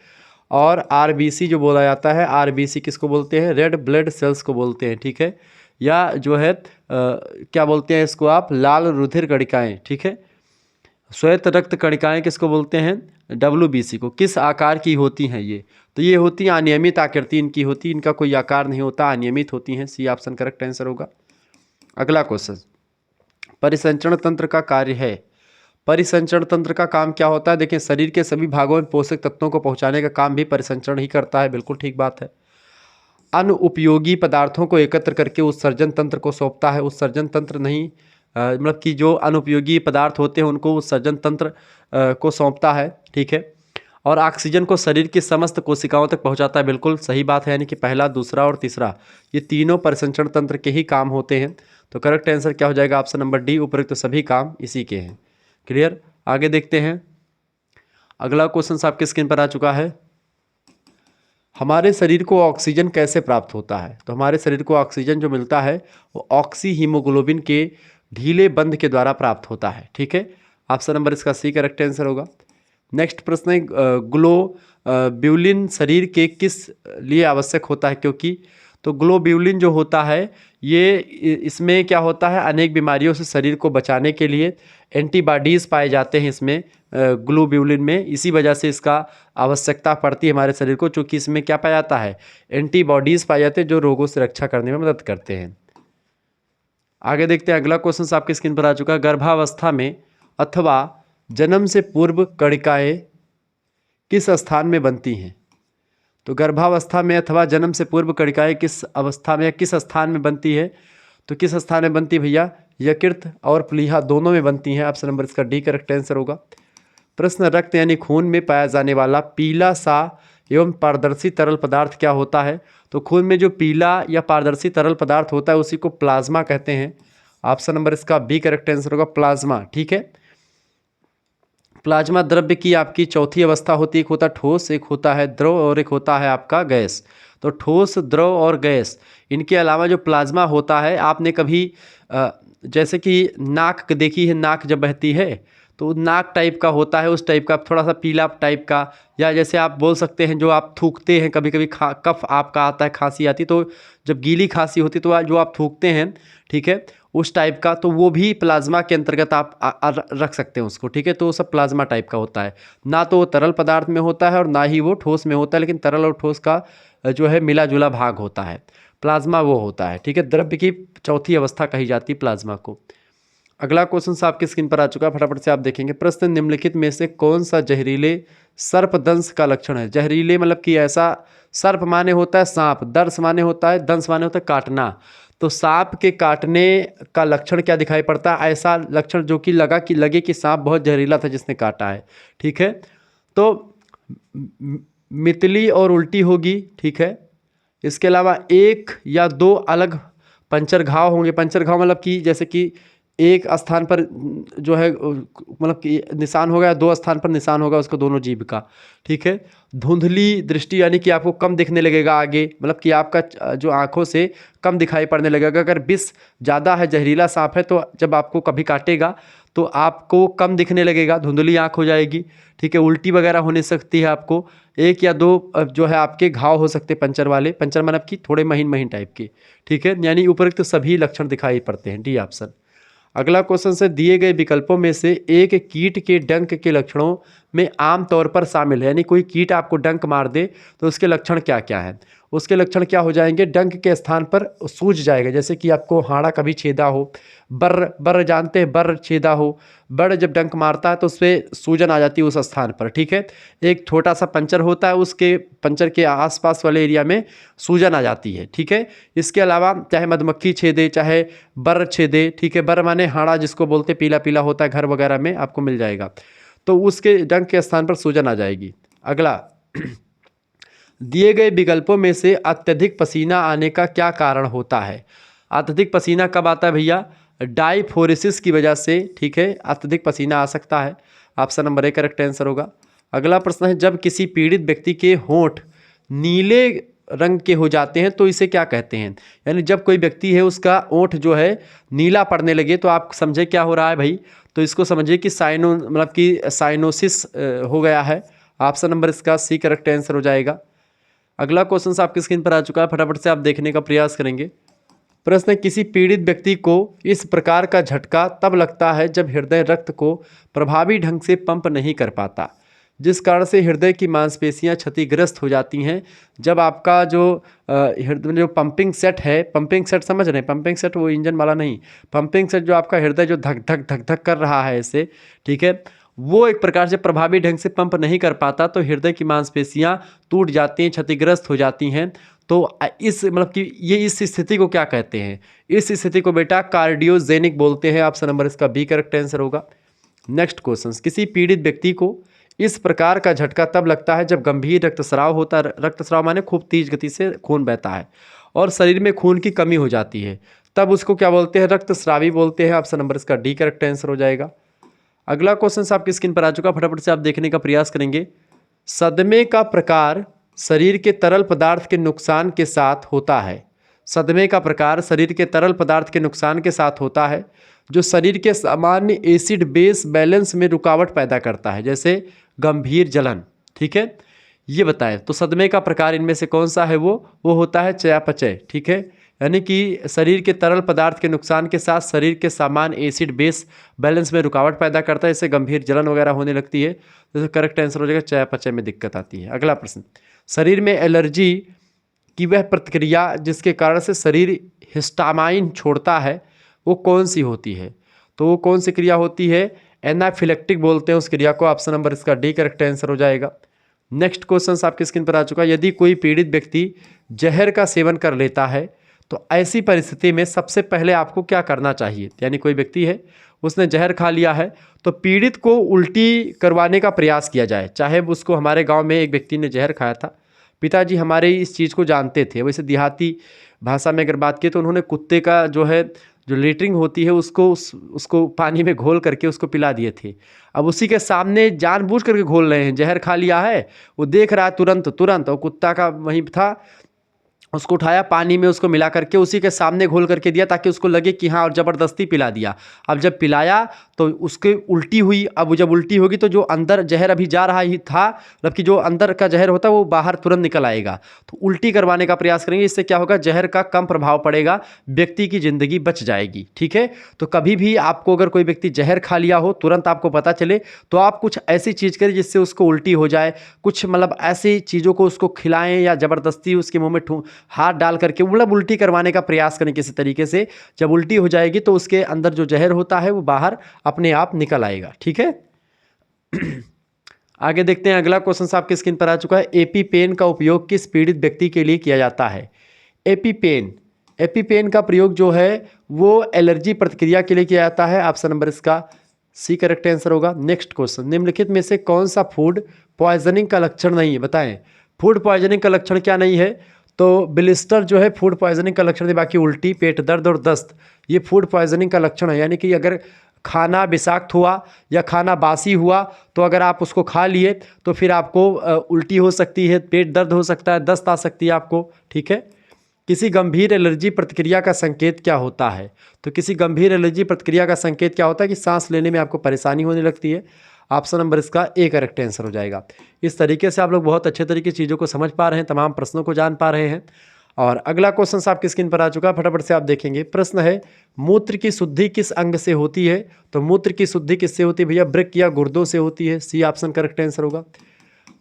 और RBC जो बोला जाता है, RBC किसको बोलते हैं, रेड ब्लड सेल्स को बोलते हैं, ठीक है। या जो है क्या बोलते हैं इसको आप, लाल रुधिर कणिकाएं, ठीक है। श्वेत रक्त कणिकाएं किसको बोलते हैं, WBC को। किस आकार की होती हैं ये, तो ये होती हैं अनियमित आकृति इनकी होती, इनका कोई आकार नहीं होता, अनियमित होती हैं, सी ऑप्शन करेक्ट आंसर होगा। अगला क्वेश्चन, परिसंचरण तंत्र का कार्य है। परिसंचरण तंत्र का काम क्या होता है, देखिए शरीर के सभी भागों में पोषक तत्वों को पहुंचाने का काम भी परिसंचरण ही करता है, बिल्कुल ठीक बात है। अनुपयोगी पदार्थों को एकत्र करके उत्सर्जन तंत्र को सौंपता है, उत्सर्जन तंत्र नहीं, मतलब कि जो अनुपयोगी पदार्थ होते हैं उनको उत्सर्जन तंत्र को सौंपता है, ठीक है। और ऑक्सीजन को शरीर की समस्त कोशिकाओं तक पहुंचाता है, बिल्कुल सही बात है, यानी कि पहला, दूसरा और तीसरा ये तीनों परिसंचरण तंत्र के ही काम होते हैं। तो करेक्ट आंसर क्या हो जाएगा, ऑप्शन नंबर डी, उपरोक्त सभी काम इसी के हैं। क्लियर, आगे देखते हैं। अगला क्वेश्चन आपके स्क्रीन पर आ चुका है, हमारे शरीर को ऑक्सीजन कैसे प्राप्त होता है। तो हमारे शरीर को ऑक्सीजन जो मिलता है वो ऑक्सी हीमोग्लोबिन के ढीले बंध के द्वारा प्राप्त होता है, ठीक है, ऑप्शन नंबर इसका सी करेक्ट आंसर होगा। नेक्स्ट प्रश्न है, ग्लोब्यूलिन शरीर के किस लिए आवश्यक होता है, क्योंकि तो ग्लोब्यूलिन जो होता है ये इसमें क्या होता है, अनेक बीमारियों से शरीर को बचाने के लिए एंटीबॉडीज़ पाए जाते हैं इसमें, ग्लोब्यूलिन में, इसी वजह से इसका आवश्यकता पड़ती है हमारे शरीर को, चूँकि इसमें क्या पाया जाता है, एंटीबॉडीज़ पाए जाते हैं जो रोगों से रक्षा करने में मदद करते हैं। आगे देखते हैं, अगला क्वेश्चन आपकी स्क्रीन पर आ चुका है, गर्भावस्था में अथवा जन्म से पूर्व कणिकाएं किस स्थान में बनती हैं। तो गर्भावस्था में अथवा जन्म से पूर्व कणिकाएं किस अवस्था में या किस स्थान में बनती है, तो किस स्थान में बनती है भैया, यकृत और प्लीहा दोनों में बनती हैं, ऑप्शन नंबर इसका डी करेक्ट आंसर होगा। प्रश्न, रक्त यानी खून में पाया जाने वाला पीला सा एवं पारदर्शी तरल पदार्थ क्या होता है। तो खून में जो पीला या पारदर्शी तरल पदार्थ होता है उसी को प्लाज्मा कहते हैं, ऑप्शन नंबर इसका बी करेक्ट आंसर होगा, प्लाज्मा, ठीक है। प्लाज्मा द्रव्य की आपकी चौथी अवस्था होती है, एक होता है ठोस, एक होता है द्रव और एक होता है आपका गैस। तो ठोस, द्रव और गैस, इनके अलावा जो प्लाज्मा होता है, आपने कभी जैसे कि नाक देखी है, नाक जब बहती है तो नाक टाइप का होता है, उस टाइप का थोड़ा सा पीला टाइप का, या जैसे आप बोल सकते हैं जो आप थूकते हैं, कभी कभी कफ आपका आता है, खांसी आती, तो जब गीली खांसी होती तो जो आप थूकते हैं, ठीक है, उस टाइप का, तो वो भी प्लाज्मा के अंतर्गत आप रख सकते हैं उसको, ठीक है। तो वो सब प्लाज्मा टाइप का होता है, ना तो वो तरल पदार्थ में होता है और ना ही वो ठोस में होता है, लेकिन तरल और ठोस का जो है मिला जुला भाग होता है, प्लाज्मा वो होता है, ठीक है। द्रव्य की चौथी अवस्था कही जाती है प्लाज्मा को। अगला क्वेश्चन आपकी स्क्रीन पर आ चुका है, फटाफट से आप देखेंगे। प्रश्न, निम्नलिखित में से कौन सा जहरीले सर्पदंश का लक्षण है। जहरीले मतलब कि ऐसा, सर्प माने होता है सांप, दंश माने होता है, दंश माने होता है काटना, तो सांप के काटने का लक्षण क्या दिखाई पड़ता है, ऐसा लक्षण जो कि लगे कि सांप बहुत जहरीला था जिसने काटा है, ठीक है। तो मितली और उल्टी होगी, ठीक है। इसके अलावा एक या दो अलग पंचर घाव होंगे, पंचर घाव मतलब कि जैसे कि एक स्थान पर जो है मतलब कि निशान होगा, दो स्थान पर निशान होगा उसको दोनों जीभ का, ठीक है। धुंधली दृष्टि यानी कि आपको कम दिखने लगेगा आगे, मतलब कि आपका जो आंखों से कम दिखाई पड़ने लगेगा। अगर विष ज़्यादा है, जहरीला सांप है, तो जब आपको कभी काटेगा तो आपको कम दिखने लगेगा, धुंधली आँख हो जाएगी, ठीक है। उल्टी वगैरह होने सकती है आपको, एक या दो जो है आपके घाव हो सकते हैं पंचर वाले, पंचर मतलब कि थोड़े महीन महीन टाइप के, ठीक है। यानी उपरोक्त तो सभी लक्षण दिखाई पड़ते हैं, डी ऑप्शन। अगला क्वेश्चन से, दिए गए विकल्पों में से एक कीट के डंक के लक्षणों में आम तौर पर शामिल है, यानी कोई कीट आपको डंक मार दे तो उसके लक्षण क्या क्या है। उसके लक्षण क्या हो जाएंगे, डंक के स्थान पर सूज जाएगा, जैसे कि आपको हाड़ा कभी छेदा हो, बर्र जानते हैं, बर्र छेदा हो, बर्र जब डंक मारता है तो उस पर सूजन आ जाती है उस स्थान पर, ठीक है। एक छोटा सा पंचर होता है, उसके पंचर के आसपास वाले एरिया में सूजन आ जाती है, ठीक है। इसके अलावा चाहे मधुमक्खी छेदे, चाहे बर्र छेदे, ठीक है, बर्र माने हाड़ा जिसको बोलते पीला पीला होता है, घर वगैरह में आपको मिल जाएगा, तो उसके डंक के स्थान पर सूजन आ जाएगी। अगला, दिए गए विकल्पों में से अत्यधिक पसीना आने का क्या कारण होता है। अत्यधिक पसीना कब आता है भैया, डायफोरेसिस की वजह से, ठीक है, अत्यधिक पसीना आ सकता है, option number A correct answer होगा। अगला प्रश्न है, जब किसी पीड़ित व्यक्ति के होंठ नीले रंग के हो जाते हैं तो इसे क्या कहते हैं? यानी जब कोई व्यक्ति है उसका ओंठ जो है नीला पड़ने लगे तो आप समझे क्या हो रहा है भाई? तो इसको समझिए कि साइनोसिस हो गया है। ऑप्शन नंबर इसका सी करेक्ट आंसर हो जाएगा। अगला क्वेश्चन आपकी स्क्रीन पर आ चुका है, फटाफट से आप देखने का प्रयास करेंगे। प्रश्न है, किसी पीड़ित व्यक्ति को इस प्रकार का झटका तब लगता है जब हृदय रक्त को प्रभावी ढंग से पंप नहीं कर पाता, जिस कारण से हृदय की मांसपेशियां क्षतिग्रस्त हो जाती हैं। जब आपका जो हृदय जो पंपिंग सेट है, पंपिंग सेट समझ रहे हैं, पंपिंग सेट वो इंजन वाला नहीं, पंपिंग सेट जो आपका हृदय जो धक धक धक धक कर रहा है इसे, ठीक है, वो एक प्रकार से प्रभावी ढंग से पंप नहीं कर पाता तो हृदय की मांसपेशियां टूट जाती हैं, क्षतिग्रस्त हो जाती हैं। तो इस मतलब कि ये इस स्थिति को क्या कहते हैं? इस स्थिति को बेटा कार्डियोजेनिक बोलते हैं। ऑप्शन नंबर इसका बी करेक्ट आंसर होगा। नेक्स्ट क्वेश्चन, किसी पीड़ित व्यक्ति को इस प्रकार का झटका तब लगता है जब गंभीर रक्तस्राव होता है। रक्तस्राव माने खूब तेज गति से खून बहता है और शरीर में खून की कमी हो जाती है, तब उसको क्या बोलते हैं? रक्तस्रावी बोलते हैं। ऑप्शन नंबर इसका डी करेक्ट आंसर हो जाएगा। अगला क्वेश्चन आपकी स्क्रीन पर आ चुका, फटाफट से आप देखने का प्रयास करेंगे। सदमे का प्रकार शरीर के तरल पदार्थ के नुकसान के साथ होता है। सदमे का प्रकार शरीर के तरल पदार्थ के नुकसान के साथ होता है जो शरीर के सामान्य एसिड बेस बैलेंस में रुकावट पैदा करता है, जैसे गंभीर जलन। ठीक है, ये बताएं तो सदमे का प्रकार इनमें से कौन सा है? वो होता है चयापचय। ठीक है, यानी कि शरीर के तरल पदार्थ के नुकसान के साथ शरीर के सामान्य एसिड बेस बैलेंस में रुकावट पैदा करता है, इससे गंभीर जलन वगैरह होने लगती है। तो करेक्ट आंसर हो जाएगा चयापचय में दिक्कत आती है। अगला प्रश्न, शरीर में एलर्जी की वह प्रतिक्रिया जिसके कारण से शरीर हिस्टामाइन छोड़ता है वो कौन सी होती है? तो वो कौन सी क्रिया होती है? एनाफिलेक्टिक बोलते हैं उस क्रिया को। ऑप्शन नंबर इसका डी करेक्ट आंसर हो जाएगा। नेक्स्ट क्वेश्चन आपकी स्क्रीन पर आ चुका है। यदि कोई पीड़ित व्यक्ति जहर का सेवन कर लेता है तो ऐसी परिस्थिति में सबसे पहले आपको क्या करना चाहिए? यानी कोई व्यक्ति है उसने जहर खा लिया है तो पीड़ित को उल्टी करवाने का प्रयास किया जाए। चाहे उसको, हमारे गांव में एक व्यक्ति ने जहर खाया था, पिताजी हमारे इस चीज़ को जानते थे। वैसे देहाती भाषा में अगर बात की तो उन्होंने कुत्ते का जो है जो लेटरिंग होती है उसको पानी में घोल करके उसको पिला दिए थे। अब उसी के सामने जानबूझ करके घोल रहे हैं, जहर खा लिया है, वो देख रहा है तुरंत और कुत्ता का वहीं था, उसको उठाया पानी में उसको मिला करके उसी के सामने घोल करके दिया ताकि उसको लगे कि हाँ, और ज़बरदस्ती पिला दिया। अब जब पिलाया तो उसके उल्टी हुई। अब जब उल्टी होगी तो जो अंदर जहर अभी जा रहा ही था, मतलब कि जो अंदर का जहर होता है वो बाहर तुरंत निकल आएगा। तो उल्टी करवाने का प्रयास करेंगे, इससे क्या होगा? जहर का कम प्रभाव पड़ेगा, व्यक्ति की ज़िंदगी बच जाएगी। ठीक है, तो कभी भी आपको अगर कोई व्यक्ति जहर खा लिया हो, तुरंत आपको पता चले तो आप कुछ ऐसी चीज़ करें जिससे उसको उल्टी हो जाए। कुछ मतलब ऐसी चीज़ों को उसको खिलाएं या ज़बरदस्ती उसके मुँह में हाथ डाल करके मतलब उल्टी करवाने का प्रयास करें किसी तरीके से। जब उल्टी हो जाएगी तो उसके अंदर जो जहर होता है वो बाहर अपने आप निकल आएगा। ठीक है, आगे देखते हैं। अगला क्वेश्चन आपकी स्क्रीन पर आ चुका है। एपीपेन का उपयोग किस पीड़ित व्यक्ति के लिए किया जाता है? एपीपेन का प्रयोग जो है वो एलर्जी प्रतिक्रिया के लिए किया जाता है। ऑप्शन नंबर इसका सी करेक्ट आंसर होगा। नेक्स्ट क्वेश्चन, निम्नलिखित में से कौन सा फूड पॉइजनिंग का लक्षण नहीं है? बताएं, फूड पॉइजनिंग का लक्षण क्या नहीं है? तो ब्लिस्टर जो है फूड पॉइजनिंग का लक्षण है, बाकी उल्टी, पेट दर्द और दस्त ये फूड पॉइजनिंग का लक्षण है। यानी कि अगर खाना विषाक्त हुआ या खाना बासी हुआ तो अगर आप उसको खा लिए तो फिर आपको उल्टी हो सकती है, पेट दर्द हो सकता है, दस्त आ सकती है आपको। ठीक है, किसी गंभीर एलर्जी प्रतिक्रिया का संकेत क्या होता है? तो किसी गंभीर एलर्जी प्रतिक्रिया का संकेत क्या होता है कि सांस लेने में आपको परेशानी होने लगती है। ऑप्शन नंबर इसका ए करेक्ट आंसर हो जाएगा। इस तरीके से आप लोग बहुत अच्छे तरीके से चीज़ों को समझ पा रहे हैं, तमाम प्रश्नों को जान पा रहे हैं। और अगला क्वेश्चन आपकी स्क्रीन पर आ चुका है, फटाफट से आप देखेंगे। प्रश्न है, मूत्र की शुद्धि किस अंग से होती है? तो मूत्र की शुद्धि किससे होती है भैया? वृक्क या गुर्दों से होती है। सी ऑप्शन करेक्ट आंसर होगा।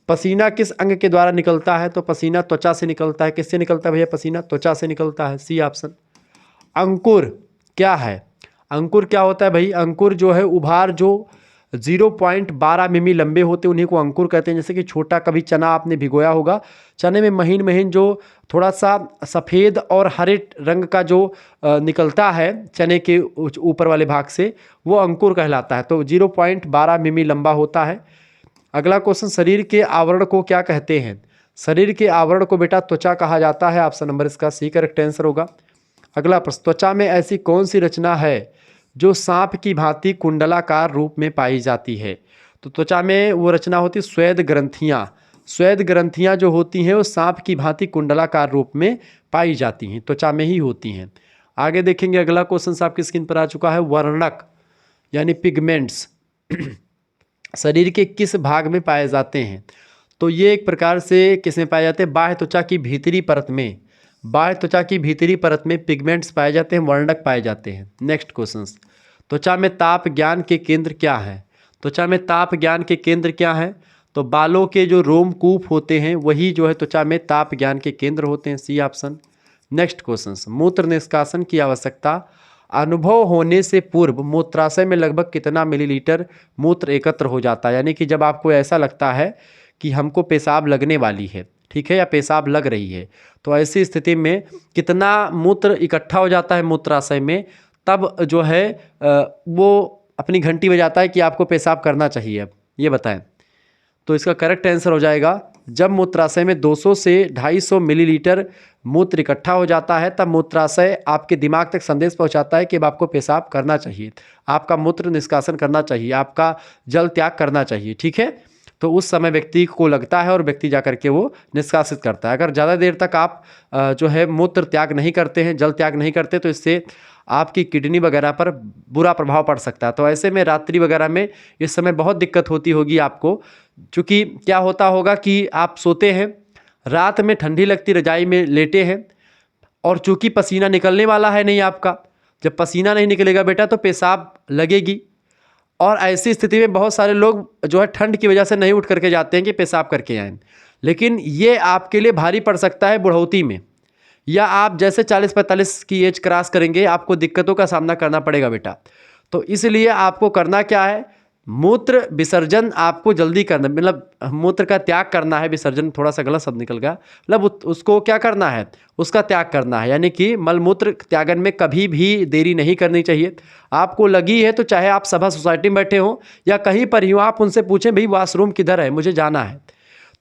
पसीना किस अंग के द्वारा निकलता है? तो पसीना त्वचा से निकलता है। किससे निकलता है भैया? पसीना त्वचा से निकलता है। C option. अंकुर क्या है? अंकुर क्या होता है भाई? अंकुर जो है उभार जो 0.12 मिमी लंबे होते हैं उन्हीं को अंकुर कहते हैं। जैसे कि छोटा कभी चना आपने भिगोया होगा, चने में महीन महीन जो थोड़ा सा सफ़ेद और हरे रंग का जो निकलता है चने के ऊपर वाले भाग से, वो अंकुर कहलाता है। तो 0.12 मिमी लंबा होता है। अगला क्वेश्चन, शरीर के आवरण को क्या कहते हैं? शरीर के आवरण को बेटा त्वचा कहा जाता है। ऑप्शन नंबर इसका सी करेक्ट आंसर होगा। अगला प्रश्न, त्वचा में ऐसी कौन सी रचना है जो सांप की भांति कुंडलाकार रूप में पाई जाती है? तो त्वचा में वो रचना होती है स्वेद ग्रंथियाँ। श्वेत ग्रंथियां जो होती हैं वो सांप की भांति कुंडलाकार रूप में पाई जाती हैं, त्वचा में ही होती हैं। आगे देखेंगे अगला क्वेश्चन आपकी स्क्रीन पर आ चुका है, वर्णक यानी पिगमेंट्स शरीर के किस भाग में पाए जाते हैं? तो ये एक प्रकार से किस में पाए जाते हैं? बाह्य त्वचा की भीतरी परत में, बाह्य त्वचा की भीतरी परत में पिगमेंट्स पाए जाते हैं, वर्णक पाए जाते हैं। नेक्स्ट क्वेश्चन, त्वचा में ताप ज्ञान के केंद्र क्या है? त्वचा में ताप ज्ञान के केंद्र क्या है? तो बालों के जो रोमकूप होते हैं वही जो है त्वचा में ताप ज्ञान के केंद्र होते हैं, सी ऑप्शन। नेक्स्ट क्वेश्चन, मूत्र निष्कासन की आवश्यकता अनुभव होने से पूर्व मूत्राशय में लगभग कितना मिलीलीटर मूत्र एकत्र हो जाता है? यानी कि जब आपको ऐसा लगता है कि हमको पेशाब लगने वाली है, ठीक है, या पेशाब लग रही है, तो ऐसी स्थिति में कितना मूत्र इकट्ठा हो जाता है मूत्राशय में, तब जो है वो अपनी घंटी बजाता है कि आपको पेशाब करना चाहिए। अब ये बताएं। तो इसका करेक्ट आंसर हो जाएगा, जब मूत्राशय में 200 से 250 मिलीलीटर मूत्र इकट्ठा हो जाता है तब मूत्राशय आपके दिमाग तक संदेश पहुंचाता है कि अब आपको पेशाब करना चाहिए, आपका मूत्र निष्कासन करना चाहिए, आपका जल त्याग करना चाहिए, ठीक है। तो उस समय व्यक्ति को लगता है और व्यक्ति जाकर के वो निष्कासित करता है। अगर ज़्यादा देर तक आप जो है मूत्र त्याग नहीं करते हैं, जल त्याग नहीं करते, तो इससे आपकी किडनी वगैरह पर बुरा प्रभाव पड़ सकता है। तो ऐसे में रात्रि वगैरह में इस समय बहुत दिक्कत होती होगी आपको, क्योंकि क्या होता होगा कि आप सोते हैं, रात में ठंडी लगती रजाई में लेटे हैं, और चूंकि पसीना निकलने वाला है नहीं आपका, जब पसीना नहीं निकलेगा बेटा तो पेशाब लगेगी। और ऐसी स्थिति में बहुत सारे लोग जो है ठंड की वजह से नहीं उठ करके जाते हैं कि पेशाब करके आएँ, लेकिन ये आपके लिए भारी पड़ सकता है बुढ़ौती में, या आप जैसे 40-45 की एज क्रॉस करेंगे आपको दिक्कतों का सामना करना पड़ेगा बेटा। तो इसलिए आपको करना क्या है, मूत्र विसर्जन आपको जल्दी करना, मतलब मूत्र का त्याग करना है। विसर्जन थोड़ा सा गलत शब्द निकल गया, मतलब उसको क्या करना है, उसका त्याग करना है। यानी कि मलमूत्र त्यागन में कभी भी देरी नहीं करनी चाहिए। आपको लगी है तो चाहे आप सभा सोसाइटी में बैठे हों या कहीं पर ही हो, आप उनसे पूछें भाई वॉशरूम किधर है, मुझे जाना है।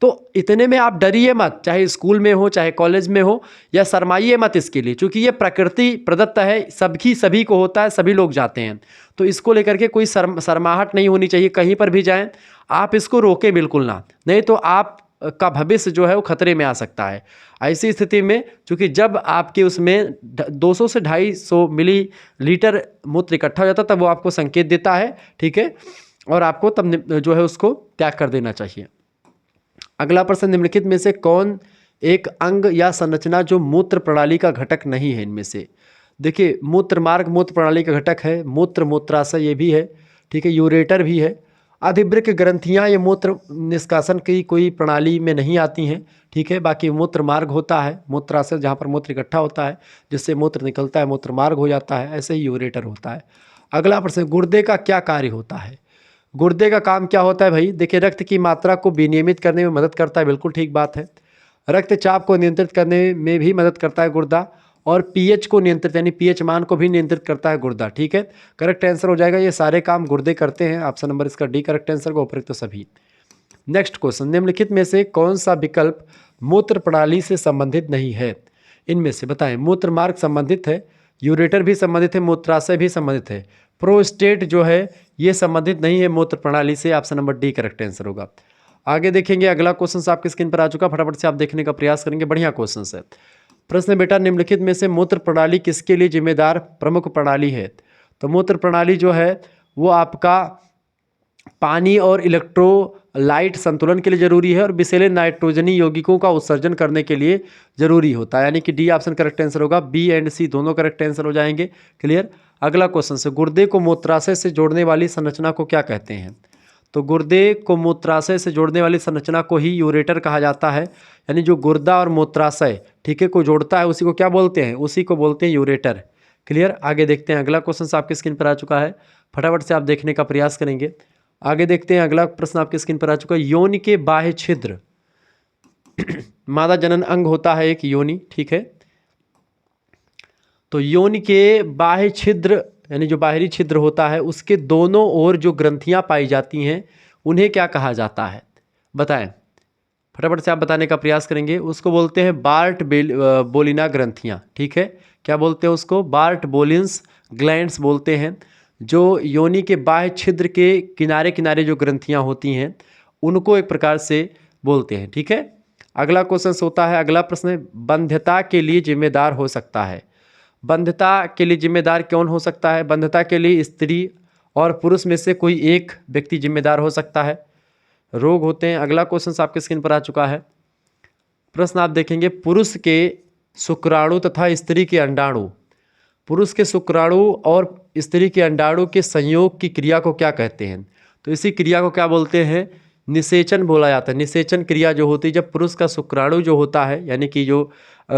तो इतने में आप डरिए मत, चाहे स्कूल में हो चाहे कॉलेज में हो, या शर्माइए मत इसके लिए, क्योंकि ये प्रकृति प्रदत्त है, सभी को होता है, सभी लोग जाते हैं। तो इसको लेकर के कोई शर्माहट नहीं होनी चाहिए। कहीं पर भी जाएं आप इसको रोकें बिल्कुल ना, नहीं तो आप का भविष्य जो है वो खतरे में आ सकता है। ऐसी स्थिति में चूँकि जब आपके उसमें 200 से 250 मिलीलीटर मूत्र इकट्ठा हो जाता है तब वो आपको संकेत देता है, ठीक है, और आपको तब जो है उसको त्याग कर देना चाहिए। अगला प्रश्न, निम्नलिखित में से कौन एक अंग या संरचना जो मूत्र प्रणाली का घटक नहीं है? इनमें से देखिए, मूत्र मार्ग मूत्र प्रणाली का घटक है, मूत्राशय ये भी है, ठीक है, यूरेटर भी है, अधिवृक्क ग्रंथियां ये मूत्र निष्कासन की कोई प्रणाली में नहीं आती हैं, ठीक है। बाकी मूत्र मार्ग होता है, मूत्राशय जहाँ पर मूत्र इकट्ठा होता है जिससे मूत्र निकलता है मूत्र मार्ग हो जाता है, ऐसे ही यूरेटर होता है। अगला प्रश्न, गुर्दे का क्या कार्य होता है? गुर्दे का काम क्या होता है भाई? देखिए, रक्त की मात्रा को विनियमित करने में मदद करता है, बिल्कुल ठीक बात है। रक्तचाप को नियंत्रित करने में भी मदद करता है गुर्दा, और पीएच को नियंत्रित यानी पीएच मान को भी नियंत्रित करता है गुर्दा, ठीक है। करेक्ट आंसर हो जाएगा, ये सारे काम गुर्दे करते हैं। ऑप्शन नंबर इसका डी करेक्ट आंसर को, उपयुक्त तो सभी। नेक्स्ट क्वेश्चन, निम्नलिखित में से कौन सा विकल्प मूत्र प्रणाली से संबंधित नहीं है? इनमें से बताएं। मूत्र मार्ग संबंधित है, यूरेटर भी संबंधित है, मूत्राशय भी संबंधित है, प्रोस्टेट जो है ये संबंधित नहीं है मूत्र प्रणाली से। Option number D correct answer होगा। आगे देखेंगे, अगला क्वेश्चन आपकी स्क्रीन पर आ चुका, फटाफट से आप देखने का प्रयास करेंगे, बढ़िया क्वेश्चन है। प्रश्न बेटा, निम्नलिखित में से मूत्र प्रणाली किसके लिए जिम्मेदार प्रमुख प्रणाली है? तो मूत्र प्रणाली जो है वो आपका पानी और इलेक्ट्रोलाइट संतुलन के लिए जरूरी है, और विषैले नाइट्रोजनी यौगिकों का उत्सर्जन करने के लिए जरूरी होता है। यानी कि डी ऑप्शन करेक्ट आंसर होगा, बी एंड सी दोनों करेक्ट आंसर हो जाएंगे। क्लियर। अगला क्वेश्चन से, गुर्दे को मूत्राशय से जोड़ने वाली संरचना को क्या कहते हैं? तो गुर्दे को मूत्राशय से जोड़ने वाली संरचना को ही यूरेटर कहा जाता है। यानी जो गुर्दा और मूत्राशय, ठीक है, को जोड़ता है उसी को क्या बोलते हैं? उसी को बोलते हैं यूरेटर। क्लियर। आगे देखते हैं, अगला क्वेश्चन आपकी स्क्रीन पर आ चुका है, फटाफट से आप देखने का प्रयास करेंगे। आगे देखते हैं, अगला प्रश्न आपकी स्क्रीन पर आ चुका है, योनि के बाह्य छिद्र मादा जनन अंग होता है एक योनि, ठीक है। तो योनि के बाह्य छिद्र यानी जो बाहरी छिद्र होता है उसके दोनों ओर जो ग्रंथियां पाई जाती हैं उन्हें क्या कहा जाता है? बताएं, फटाफट से आप बताने का प्रयास करेंगे। उसको बोलते हैं बार्ट बोलिना ग्रंथियां, ठीक है। क्या बोलते हैं उसको? बार्ट बोलिन्स ग्लैंड्स बोलते हैं। जो योनि के बाह्य छिद्र के किनारे किनारे जो ग्रंथियां होती हैं उनको एक प्रकार से बोलते हैं। ठीक है, अगला क्वेश्चन होता है, अगला प्रश्न है, बंध्यता के लिए जिम्मेदार हो सकता है। बंध्यता के लिए जिम्मेदार कौन हो सकता है? बंध्यता के लिए स्त्री और पुरुष में से कोई एक व्यक्ति जिम्मेदार हो सकता है। रोग होते हैं। अगला क्वेश्चन आपके स्क्रीन पर आ चुका है। प्रश्न आप देखेंगे, पुरुष के शुक्राणु तथा स्त्री के अंडाणु, पुरुष के शुक्राणु और स्त्री के अंडाणु के संयोग की क्रिया को क्या कहते हैं? तो इसी क्रिया को क्या बोलते हैं? निषेचन बोला जाता है। निषेचन क्रिया जो होती है, जब पुरुष का शुक्राणु जो होता है, यानी कि जो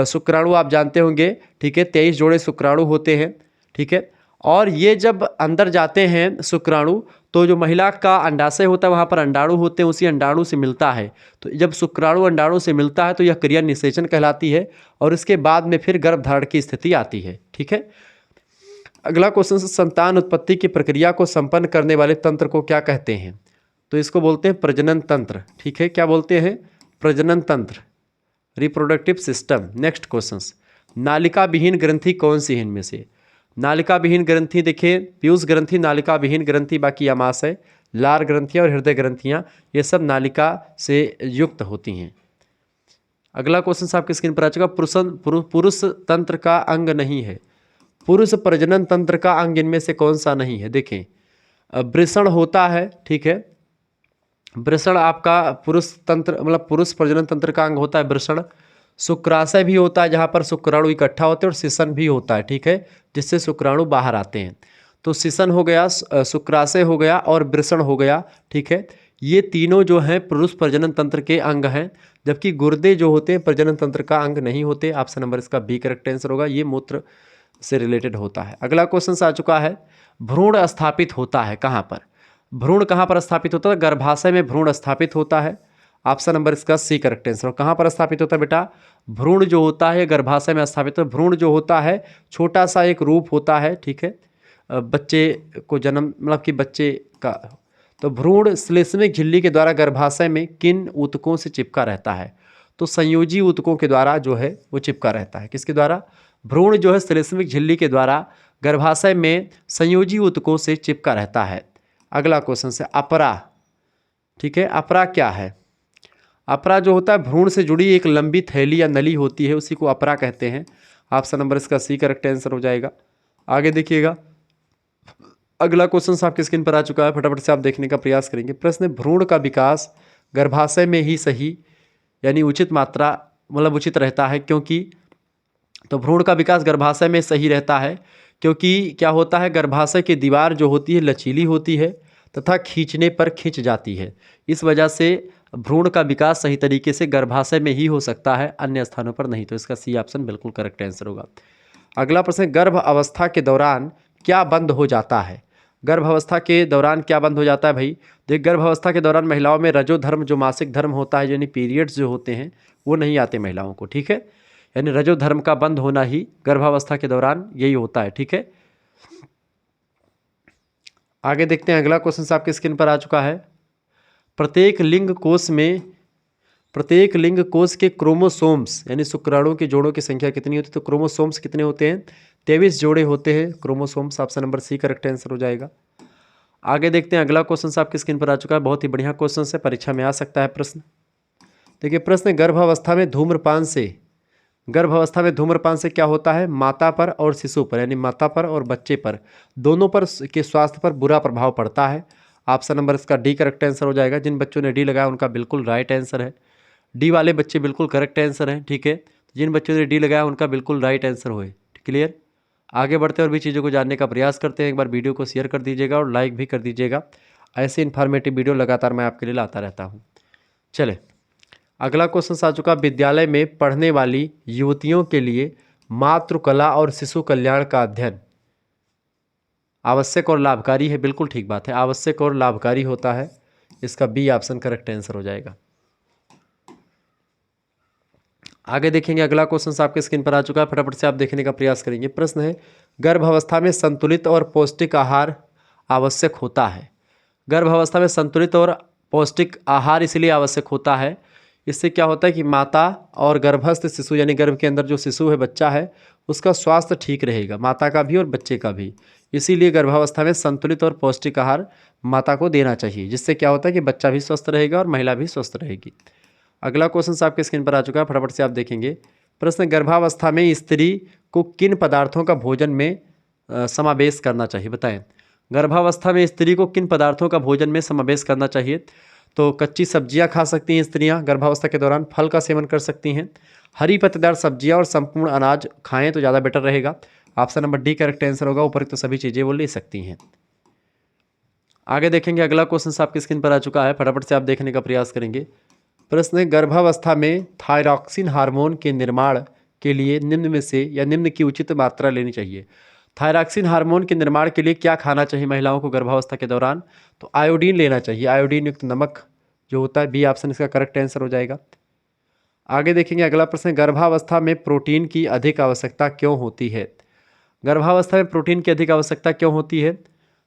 शुक्राणु आप जानते होंगे, ठीक है, 23 जोड़े शुक्राणु होते हैं। ठीक है, और ये जब अंदर जाते हैं शुक्राणु, तो जो महिला का अंडाशय होता है वहाँ पर अंडाणु होते हैं, उसी अंडाणु से मिलता है। तो जब शुक्राणु अंडाणु से मिलता है तो यह क्रिया निषेचन कहलाती है, और इसके बाद में फिर गर्भधारण की स्थिति आती है। ठीक है, अगला क्वेश्चन, संतान उत्पत्ति की प्रक्रिया को संपन्न करने वाले तंत्र को क्या कहते हैं? तो इसको बोलते हैं प्रजनन तंत्र। ठीक है, क्या बोलते हैं? प्रजनन तंत्र, रिप्रोडक्टिव सिस्टम। नेक्स्ट क्वेश्चन, नालिका विहीन ग्रंथि कौन सी है इनमें से? नालिका विहीन ग्रंथि देखिए, पीयूष ग्रंथि नालिका विहीन ग्रंथि, बाकी आमाशय, लार ग्रंथियाँ और हृदय ग्रंथियाँ, ये सब नालिका से युक्त होती हैं। अगला क्वेश्चन आपकी स्क्रीन पर आ चुका, पुरुष तंत्र का अंग नहीं है। पुरुष प्रजनन तंत्र का अंग इनमें से कौन सा नहीं है? देखें, वृषण होता है। ठीक है, वृषण आपका पुरुष तंत्र मतलब पुरुष प्रजनन तंत्र का अंग होता है वृषण। शुक्राशय भी होता है, जहाँ पर शुक्राणु इकट्ठा होते हैं, और शिशन भी होता है। ठीक है, जिससे शुक्राणु बाहर आते हैं। तो शिशन हो गया, शुक्राशय हो गया और वृषण हो गया। ठीक है, ये तीनों जो हैं पुरुष प्रजनन तंत्र के अंग हैं, जबकि गुर्दे जो होते हैं प्रजनन तंत्र का अंग नहीं होते। ऑप्शन नंबर इसका बी करेक्ट आंसर होगा, ये मूत्र से रिलेटेड होता है। अगला क्वेश्चन आ चुका है, भ्रूण स्थापित होता है कहाँ पर? भ्रूण कहाँ पर स्थापित होता है? गर्भाशय में भ्रूण स्थापित होता है। ऑप्शन नंबर इसका सी करेक्ट आंसर। कहाँ पर स्थापित होता है बेटा? भ्रूण जो होता है गर्भाशय में स्थापित होता है। भ्रूण जो होता है छोटा सा एक रूप होता है। ठीक है, बच्चे को जन्म मतलब कि बच्चे का, तो भ्रूण श्लेष्मिक झिल्ली के द्वारा गर्भाशय में किन ऊतकों से चिपका रहता है? तो संयोजी ऊतकों के द्वारा जो है वो चिपका रहता है। किसके द्वारा? भ्रूण जो है श्लेष्मिक झिल्ली के द्वारा गर्भाशय में संयोजी ऊतकों से चिपका रहता है। अगला क्वेश्चन से अपरा। ठीक है, अपरा क्या है? अपरा जो होता है भ्रूण से जुड़ी एक लंबी थैली या नली होती है, उसी को अपरा कहते हैं। ऑप्शन नंबर इसका सी करेक्ट आंसर हो जाएगा। आगे देखिएगा, अगला क्वेश्चन आपकी स्क्रीन पर आ चुका है, फटाफट से आप देखने का प्रयास करेंगे। प्रश्न, भ्रूण का विकास गर्भाशय में ही सही यानी उचित मात्रा मतलब उचित रहता है, क्योंकि तो भ्रूण का विकास गर्भाशय में सही रहता है क्योंकि क्या होता है, गर्भाशय की दीवार जो होती है लचीली होती है तथा खींचने पर खिंच जाती है। इस वजह से भ्रूण का विकास सही तरीके से गर्भाशय में ही हो सकता है, अन्य स्थानों पर नहीं। तो इसका सी ऑप्शन बिल्कुल करेक्ट आंसर होगा। अगला प्रश्न, गर्भ अवस्था के दौरान क्या बंद हो जाता है? गर्भ अवस्था के दौरान क्या बंद हो जाता है भाई? देख, गर्भ अवस्था के दौरान महिलाओं में रजोधर्म जो मासिक धर्म होता है यानी पीरियड्स जो होते हैं वो नहीं आते महिलाओं को। ठीक है, यानी रजोधर्म का बंद होना ही गर्भावस्था के दौरान यही होता है। ठीक है, आगे देखते हैं। अगला क्वेश्चन आपके स्क्रीन पर आ चुका है, प्रत्येक लिंग कोश के क्रोमोसोम्स यानी शुक्राणु के जोड़ों की संख्या कितनी होती है? तो क्रोमोसोम्स कितने होते हैं? 23 जोड़े होते हैं chromosomes. Option number C correct answer हो जाएगा। आगे देखते हैं, अगला क्वेश्चन आपकी स्क्रीन पर आ चुका है, बहुत ही बढ़िया क्वेश्चन है, परीक्षा में आ सकता है प्रश्न। देखिए प्रश्न, गर्भावस्था में धूम्रपान से क्या होता है? माता पर और शिशु पर यानी माता पर और बच्चे पर दोनों पर के स्वास्थ्य पर बुरा प्रभाव पड़ता है। ऑप्शन नंबर इसका डी करेक्ट आंसर हो जाएगा। जिन बच्चों ने डी लगाया उनका बिल्कुल राइट आंसर है। डी वाले बच्चे बिल्कुल करेक्ट आंसर हैं। ठीक है, जिन बच्चों ने डी लगाया उनका बिल्कुल राइट आंसर हुए। क्लियर? आगे बढ़ते और भी चीज़ों को जानने का प्रयास करते हैं। एक बार वीडियो को शेयर कर दीजिएगा और लाइक भी कर दीजिएगा। ऐसे इन्फॉर्मेटिव वीडियो लगातार मैं आपके लिए लाता रहता हूँ। चले, अगला क्वेश्चन आ चुका, विद्यालय में पढ़ने वाली युवतियों के लिए मातृकला और शिशु कल्याण का अध्ययन आवश्यक और लाभकारी है। बिल्कुल ठीक बात है, आवश्यक और लाभकारी होता है। इसका बी ऑप्शन करेक्ट आंसर हो जाएगा। आगे देखेंगे, अगला क्वेश्चन आपके स्क्रीन पर आ चुका है, फटाफट से आप देखने का प्रयास करेंगे। प्रश्न है, गर्भावस्था में संतुलित और पौष्टिक आहार आवश्यक होता है। गर्भावस्था में संतुलित और पौष्टिक आहार इसलिए आवश्यक होता है, इससे क्या होता है कि माता और गर्भस्थ शिशु यानी गर्भ के अंदर जो शिशु है, बच्चा है, उसका स्वास्थ्य ठीक रहेगा, माता का भी और बच्चे का भी। इसीलिए गर्भावस्था में संतुलित और पौष्टिक आहार माता को देना चाहिए, जिससे क्या होता है कि बच्चा भी स्वस्थ रहेगा और महिला भी स्वस्थ रहेगी। अगला क्वेश्चन आपके स्क्रीन पर आ चुका है, फटाफट से आप देखेंगे। प्रश्न, गर्भावस्था में स्त्री को किन पदार्थों का भोजन में समावेश करना चाहिए, बताएं। गर्भावस्था में स्त्री को किन पदार्थों का भोजन में समावेश करना चाहिए? तो कच्ची सब्जियां खा सकती हैं स्त्रियां गर्भावस्था के दौरान, फल का सेवन कर सकती हैं, हरी पत्तेदार सब्जियां और संपूर्ण अनाज खाएं तो ज़्यादा बेटर रहेगा। Option number D correct answer होगा। ऊपर तो सभी चीज़ें वो ले सकती हैं। आगे देखेंगे, अगला क्वेश्चन आपकी स्क्रीन पर आ चुका है, फटाफट से आप देखने का प्रयास करेंगे। प्रश्न है, गर्भावस्था में थायरॉक्सिन हार्मोन के निर्माण के लिए निम्न में से या निम्न की उचित मात्रा लेनी चाहिए। थायरॉक्सिन हार्मोन के निर्माण के लिए क्या खाना चाहिए महिलाओं को गर्भावस्था के दौरान? तो आयोडीन लेना चाहिए, आयोडीन युक्त नमक जो होता है, बी ऑप्शन इसका करेक्ट आंसर हो जाएगा। आगे देखेंगे, अगला प्रश्न, गर्भावस्था में प्रोटीन की अधिक आवश्यकता क्यों होती है? गर्भावस्था में प्रोटीन की अधिक आवश्यकता क्यों होती है?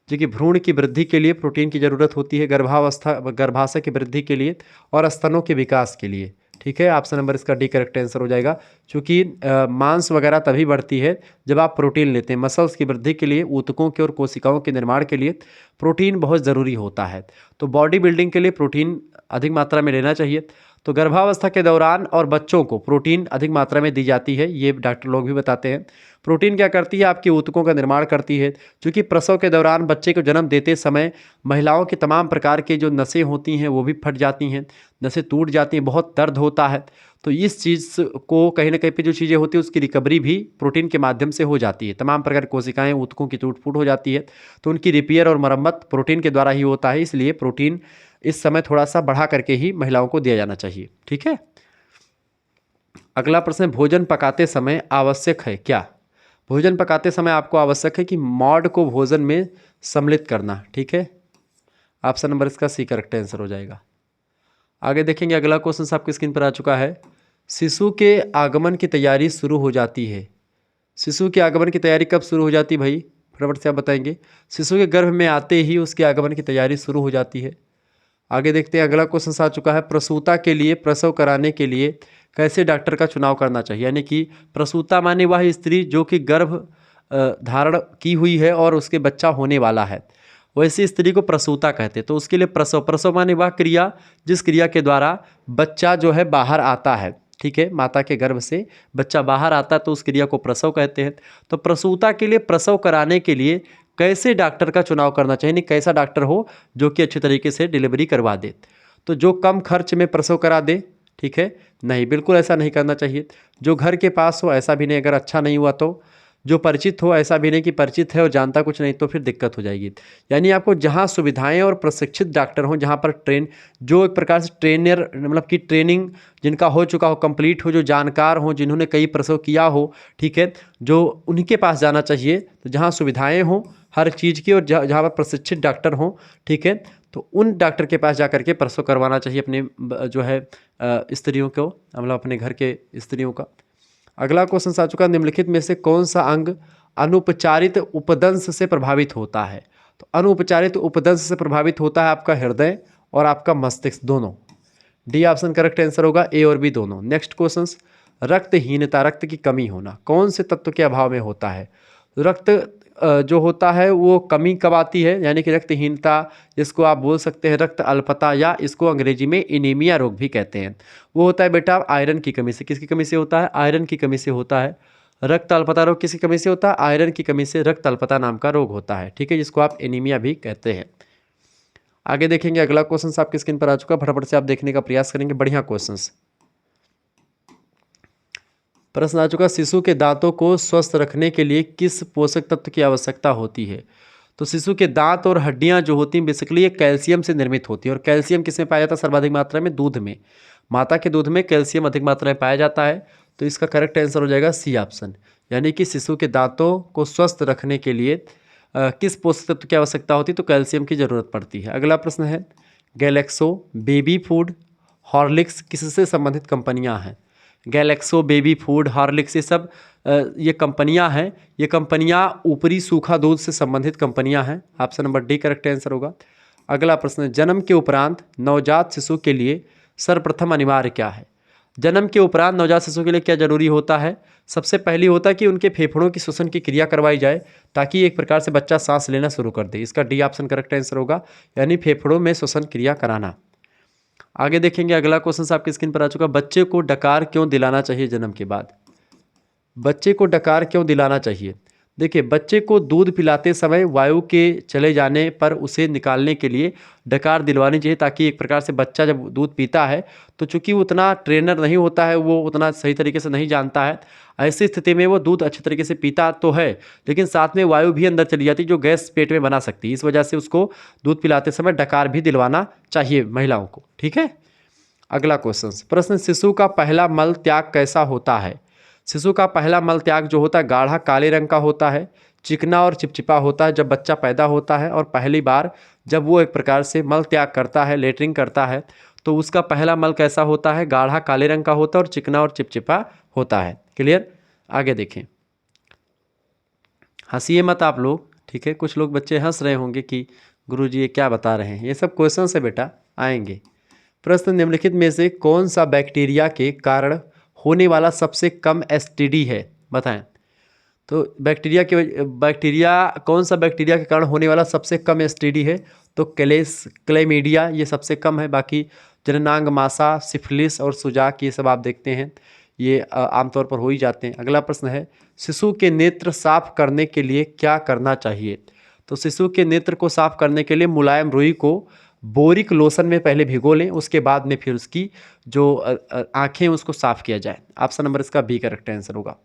जो कि भ्रूण की वृद्धि के लिए प्रोटीन की ज़रूरत होती है, गर्भाशय की वृद्धि के लिए और स्तनों के विकास के लिए। ठीक है, ऑप्शन नंबर इसका डी करेक्ट आंसर हो जाएगा। क्योंकि मांस वगैरह तभी बढ़ती है जब आप प्रोटीन लेते हैं। मसल्स की वृद्धि के लिए, ऊतकों के और कोशिकाओं के निर्माण के लिए प्रोटीन बहुत ज़रूरी होता है। तो बॉडी बिल्डिंग के लिए प्रोटीन अधिक मात्रा में लेना चाहिए। तो गर्भावस्था के दौरान और बच्चों को प्रोटीन अधिक मात्रा में दी जाती है, ये डॉक्टर लोग भी बताते हैं। प्रोटीन क्या करती है? आपके ऊतकों का निर्माण करती है। क्योंकि प्रसव के दौरान बच्चे को जन्म देते समय महिलाओं की तमाम प्रकार के जो नसें होती हैं वो भी फट जाती हैं, नसें टूट जाती हैं, बहुत दर्द होता है। तो इस चीज़ को कहीं ना कहीं पे जो चीज़ें होती हैं उसकी रिकवरी भी प्रोटीन के माध्यम से हो जाती है। तमाम प्रकार की कोशिकाएँ ऊतकों की टूट फूट हो जाती है, तो उनकी रिपेयर और मरम्मत प्रोटीन के द्वारा ही होता है। इसलिए प्रोटीन इस समय थोड़ा सा बढ़ा करके ही महिलाओं को दिया जाना चाहिए। ठीक है, अगला प्रश्न, भोजन पकाते समय आवश्यक है क्या? भोजन पकाते समय आपको आवश्यक है कि मॉड को भोजन में सम्मिलित करना। ठीक है, ऑप्शन नंबर इसका सी करेक्ट आंसर हो जाएगा। आगे देखेंगे, अगला क्वेश्चन आपकी स्क्रीन पर आ चुका है। शिशु के आगमन की तैयारी शुरू हो जाती है। शिशु के आगमन की तैयारी कब शुरू हो जाती है भाई? फटाफट से आप बताएंगे। शिशु के गर्भ में आते ही उसके आगमन की तैयारी शुरू हो जाती है। आगे देखते हैं, अगला क्वेश्चन आ चुका है। प्रसूता के लिए, प्रसव कराने के लिए कैसे डॉक्टर का चुनाव करना चाहिए? यानी कि प्रसूता माने वह स्त्री जो कि गर्भ धारण की हुई है और उसके बच्चा होने वाला है, वैसी स्त्री को प्रसूता कहते हैं। तो उसके लिए प्रसव माने वह क्रिया जिस क्रिया के द्वारा बच्चा जो है बाहर आता है। ठीक है, माता के गर्भ से बच्चा बाहर आता है तो उस क्रिया को प्रसव कहते हैं। तो प्रसूता के लिए, प्रसव कराने के लिए कैसे डॉक्टर का चुनाव करना चाहिए? नहीं, कैसा डॉक्टर हो जो कि अच्छी तरीके से डिलीवरी करवा दे। तो जो कम खर्च में प्रसव करा दे, ठीक है, नहीं, बिल्कुल ऐसा नहीं करना चाहिए। जो घर के पास हो, ऐसा भी नहीं। अगर अच्छा नहीं हुआ तो जो परिचित हो, ऐसा भी नहीं कि परिचित है और जानता कुछ नहीं, तो फिर दिक्कत हो जाएगी। यानी आपको जहाँ सुविधाएं और प्रशिक्षित डॉक्टर हों, जहाँ पर जो एक प्रकार से ट्रेनर, मतलब कि ट्रेनिंग जिनका हो चुका हो, कंप्लीट हो, जो जानकार हो, जिन्होंने कई प्रसव किया हो, ठीक है, जो उनके पास जाना चाहिए। तो जहाँ सुविधाएँ हों हर चीज़ की और जहाँ पर प्रशिक्षित डॉक्टर हों, ठीक है, तो उन डॉक्टर के पास जा करके प्रसव करवाना चाहिए अपने जो है स्त्रियों को, मतलब अपने घर के स्त्रियों का। अगला क्वेश्चन आ चुका, निम्नलिखित में से कौन सा अंग अनुपचारित उपदंश से प्रभावित होता है? तो अनुपचारित उपदंश से प्रभावित होता है आपका हृदय और आपका मस्तिष्क दोनों। डी ऑप्शन करेक्ट आंसर होगा, ए और बी दोनों। नेक्स्ट क्वेश्चन, रक्तहीनता, रक्त की कमी होना कौन से तत्व के अभाव में होता है? रक्त जो होता है वो कमी कब आती है? यानी कि रक्तहीनता, जिसको आप बोल सकते हैं रक्त अल्पता, या इसको अंग्रेजी में एनीमिया रोग भी कहते हैं, वो होता है बेटा आयरन की कमी से। किसकी कमी से होता है? आयरन की कमी से होता है। रक्त अल्पता रोग किसकी कमी से होता है? आयरन की कमी से रक्त अल्पता नाम का रोग होता है। ठीक है, जिसको आप एनीमिया भी कहते हैं। आगे देखेंगे, अगला क्वेश्चन आपकी स्क्रीन पर आ चुका, फटाफट से आप देखने का प्रयास करेंगे। बढ़िया क्वेश्चन। प्रश्न आ चुका, शिशु के दांतों को स्वस्थ रखने के लिए किस पोषक तत्व की आवश्यकता होती है? तो शिशु के दांत और हड्डियां जो होती हैं बेसिकली ये कैल्शियम से निर्मित होती है। और कैल्शियम किसमें पाया जाता है सर्वाधिक मात्रा में? दूध में। माता के दूध में कैल्शियम अधिक मात्रा में पाया जाता है। तो इसका करेक्ट आंसर हो जाएगा सी ऑप्शन। यानी कि शिशु के दांतों को स्वस्थ रखने के लिए किस पोषक तत्व की आवश्यकता होती है? तो कैल्शियम की जरूरत पड़ती है। अगला प्रश्न है, गैलेक्सो, बेबी फूड, हॉर्लिक्स किससे संबंधित कंपनियां हैं? गैलेक्सो, बेबी फूड, हॉर्लिक्स, ये सब ये कंपनियां हैं। ये कंपनियां ऊपरी सूखा दूध से संबंधित कंपनियां हैं। Option number D correct answer होगा। अगला प्रश्न, जन्म के उपरांत नवजात शिशु के लिए सर्वप्रथम अनिवार्य क्या है? जन्म के उपरांत नवजात शिशु के लिए क्या जरूरी होता है? सबसे पहली होता है कि उनके फेफड़ों की श्वसन की क्रिया करवाई जाए, ताकि एक प्रकार से बच्चा सांस लेना शुरू कर दे। इसका डी ऑप्शन करेक्ट आंसर होगा, यानी फेफड़ों में श्वसन क्रिया कराना। आगे देखेंगे अगला क्वेश्चन आपकी स्क्रीन पर आ चुका। बच्चे को डकार क्यों दिलाना चाहिए जन्म के बाद? बच्चे को डकार क्यों दिलाना चाहिए? देखिए, बच्चे को दूध पिलाते समय वायु के चले जाने पर उसे निकालने के लिए डकार दिलवानी चाहिए, ताकि एक प्रकार से बच्चा जब दूध पीता है तो चूंकि वो उतना ट्रेनर नहीं होता है, वो उतना सही तरीके से नहीं जानता है, ऐसी स्थिति में वो दूध अच्छे तरीके से पीता तो है लेकिन साथ में वायु भी अंदर चली जाती जो गैस पेट में बना सकती है। इस वजह से उसको दूध पिलाते समय डकार भी दिलवाना चाहिए महिलाओं को। ठीक है, अगला क्वेश्चन प्रश्न, शिशु का पहला मल त्याग कैसा होता है? शिशु का पहला मल त्याग जो होता है गाढ़ा काले रंग का होता है, चिकना और चिपचिपा होता है जब बच्चा पैदा होता है, और पहली बार जब वो एक प्रकार से मल त्याग करता है, लेटरिंग करता है, तो उसका पहला मल कैसा होता है? गाढ़ा काले रंग का होता है और चिकना और चिपचिपा होता है। क्लियर? आगे देखें, हंसिए मत आप लोग, ठीक है? कुछ लोग बच्चे हंस रहे होंगे कि गुरुजी ये क्या बता रहे हैं। ये सब क्वेश्चन से बेटा आएंगे। प्रश्न, निम्नलिखित में से कौन सा बैक्टीरिया के कारण होने वाला सबसे कम एसटीडी है? बताएं। तो बैक्टीरिया कौन सा बैक्टीरिया के कारण होने वाला सबसे कम एसटीडी है? तो क्लेमीडिया ये सबसे कम है। बाकी जननांग मासा, सिफिलिस और सुजाक ये सब आप देखते हैं, ये आमतौर पर हो ही जाते हैं। अगला प्रश्न है, शिशु के नेत्र साफ करने के लिए क्या करना चाहिए? तो शिशु के नेत्र को साफ करने के लिए मुलायम रुई को बोरिक लोशन में पहले भिगो लें, उसके बाद में फिर उसकी जो आंखें उसको साफ किया जाए। ऑप्शन नंबर इसका बी करेक्ट आंसर होगा।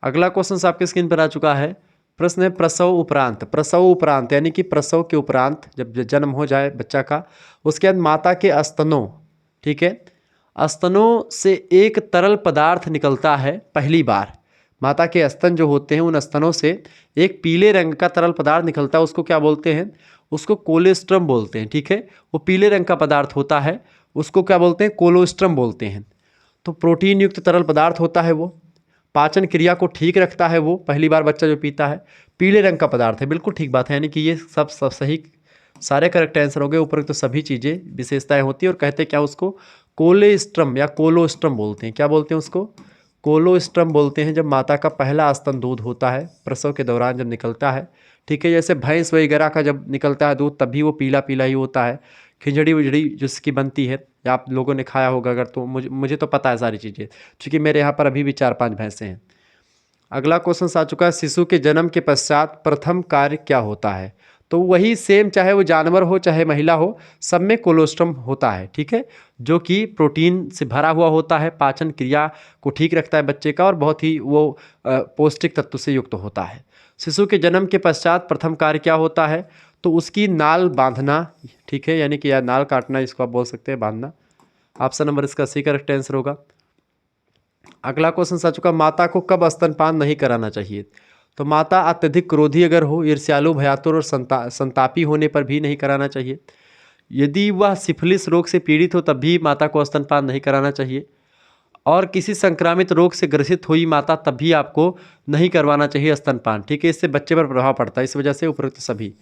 अगला क्वेश्चन आपके स्क्रीन पर आ चुका है। प्रश्न है, प्रसव उपरांत यानी कि प्रसव के उपरांत जब जन्म हो जाए बच्चा का, उसके बाद माता के स्तनों, ठीक है, स्तनों से एक तरल पदार्थ निकलता है पहली बार। माता के स्तन जो होते हैं उन स्तनों से एक पीले रंग का तरल पदार्थ निकलता है, उसको क्या बोलते हैं? उसको कोलेस्ट्रम बोलते हैं। ठीक है, वो पीले रंग का पदार्थ होता है, उसको क्या बोलते हैं? कोलोस्ट्रम बोलते हैं। तो प्रोटीन युक्त तरल पदार्थ होता है, वो पाचन क्रिया को ठीक रखता है। वो पहली बार बच्चा जो पीता है पीले रंग का पदार्थ है। बिल्कुल ठीक बात है, यानी कि ये सब सही, सारे करेक्ट आंसर हो गए। ऊपर तो सभी चीज़ें विशेषताएं होती है। और कहते हैं क्या उसको? कोलेस्ट्रम या कोलोस्ट्रम बोलते हैं। क्या बोलते हैं उसको? कोलोस्ट्रम बोलते हैं। जब माता का पहला स्तन दूध होता है प्रसव के दौरान जब निकलता है, ठीक है, जैसे भैंस वगैरह का जब निकलता है दूध तब भी वो पीला पीला ही होता है। खिचड़ी विजड़ी जिसकी बनती है, या आप लोगों ने खाया होगा अगर, तो मुझे तो पता है सारी चीज़ें, क्योंकि मेरे यहाँ पर अभी भी 4-5 भैंसें हैं। अगला क्वेश्चन आ चुका है, शिशु के जन्म के पश्चात प्रथम कार्य क्या होता है? तो वही सेम, चाहे वो जानवर हो चाहे महिला हो, सब में कोलोस्ट्रम होता है। ठीक है, जो कि प्रोटीन से भरा हुआ होता है, पाचन क्रिया को ठीक रखता है बच्चे का, और बहुत ही वो पौष्टिक तत्व से युक्त होता है। शिशु के जन्म के पश्चात प्रथम कार्य क्या होता है? तो उसकी नाल बांधना, ठीक है, यानी कि या नाल काटना, इसको आप बोल सकते हैं बांधना। ऑप्शन नंबर इसका सी करेक्ट आंसर होगा। अगला क्वेश्चन आ चुका, माता को कब स्तनपान नहीं कराना चाहिए? तो माता अत्यधिक क्रोधी अगर हो, ईर्ष्यालु, भयातुर और संतापी होने पर भी नहीं कराना चाहिए। यदि वह सिफिलिस रोग से पीड़ित हो तब भी माता को स्तनपान नहीं कराना चाहिए, और किसी संक्रामित रोग से ग्रसित हुई माता तब भी आपको नहीं करवाना चाहिए स्तनपान। ठीक है, इससे बच्चे पर प्रभाव पड़ता है, इस वजह से उपरोक्त सभी।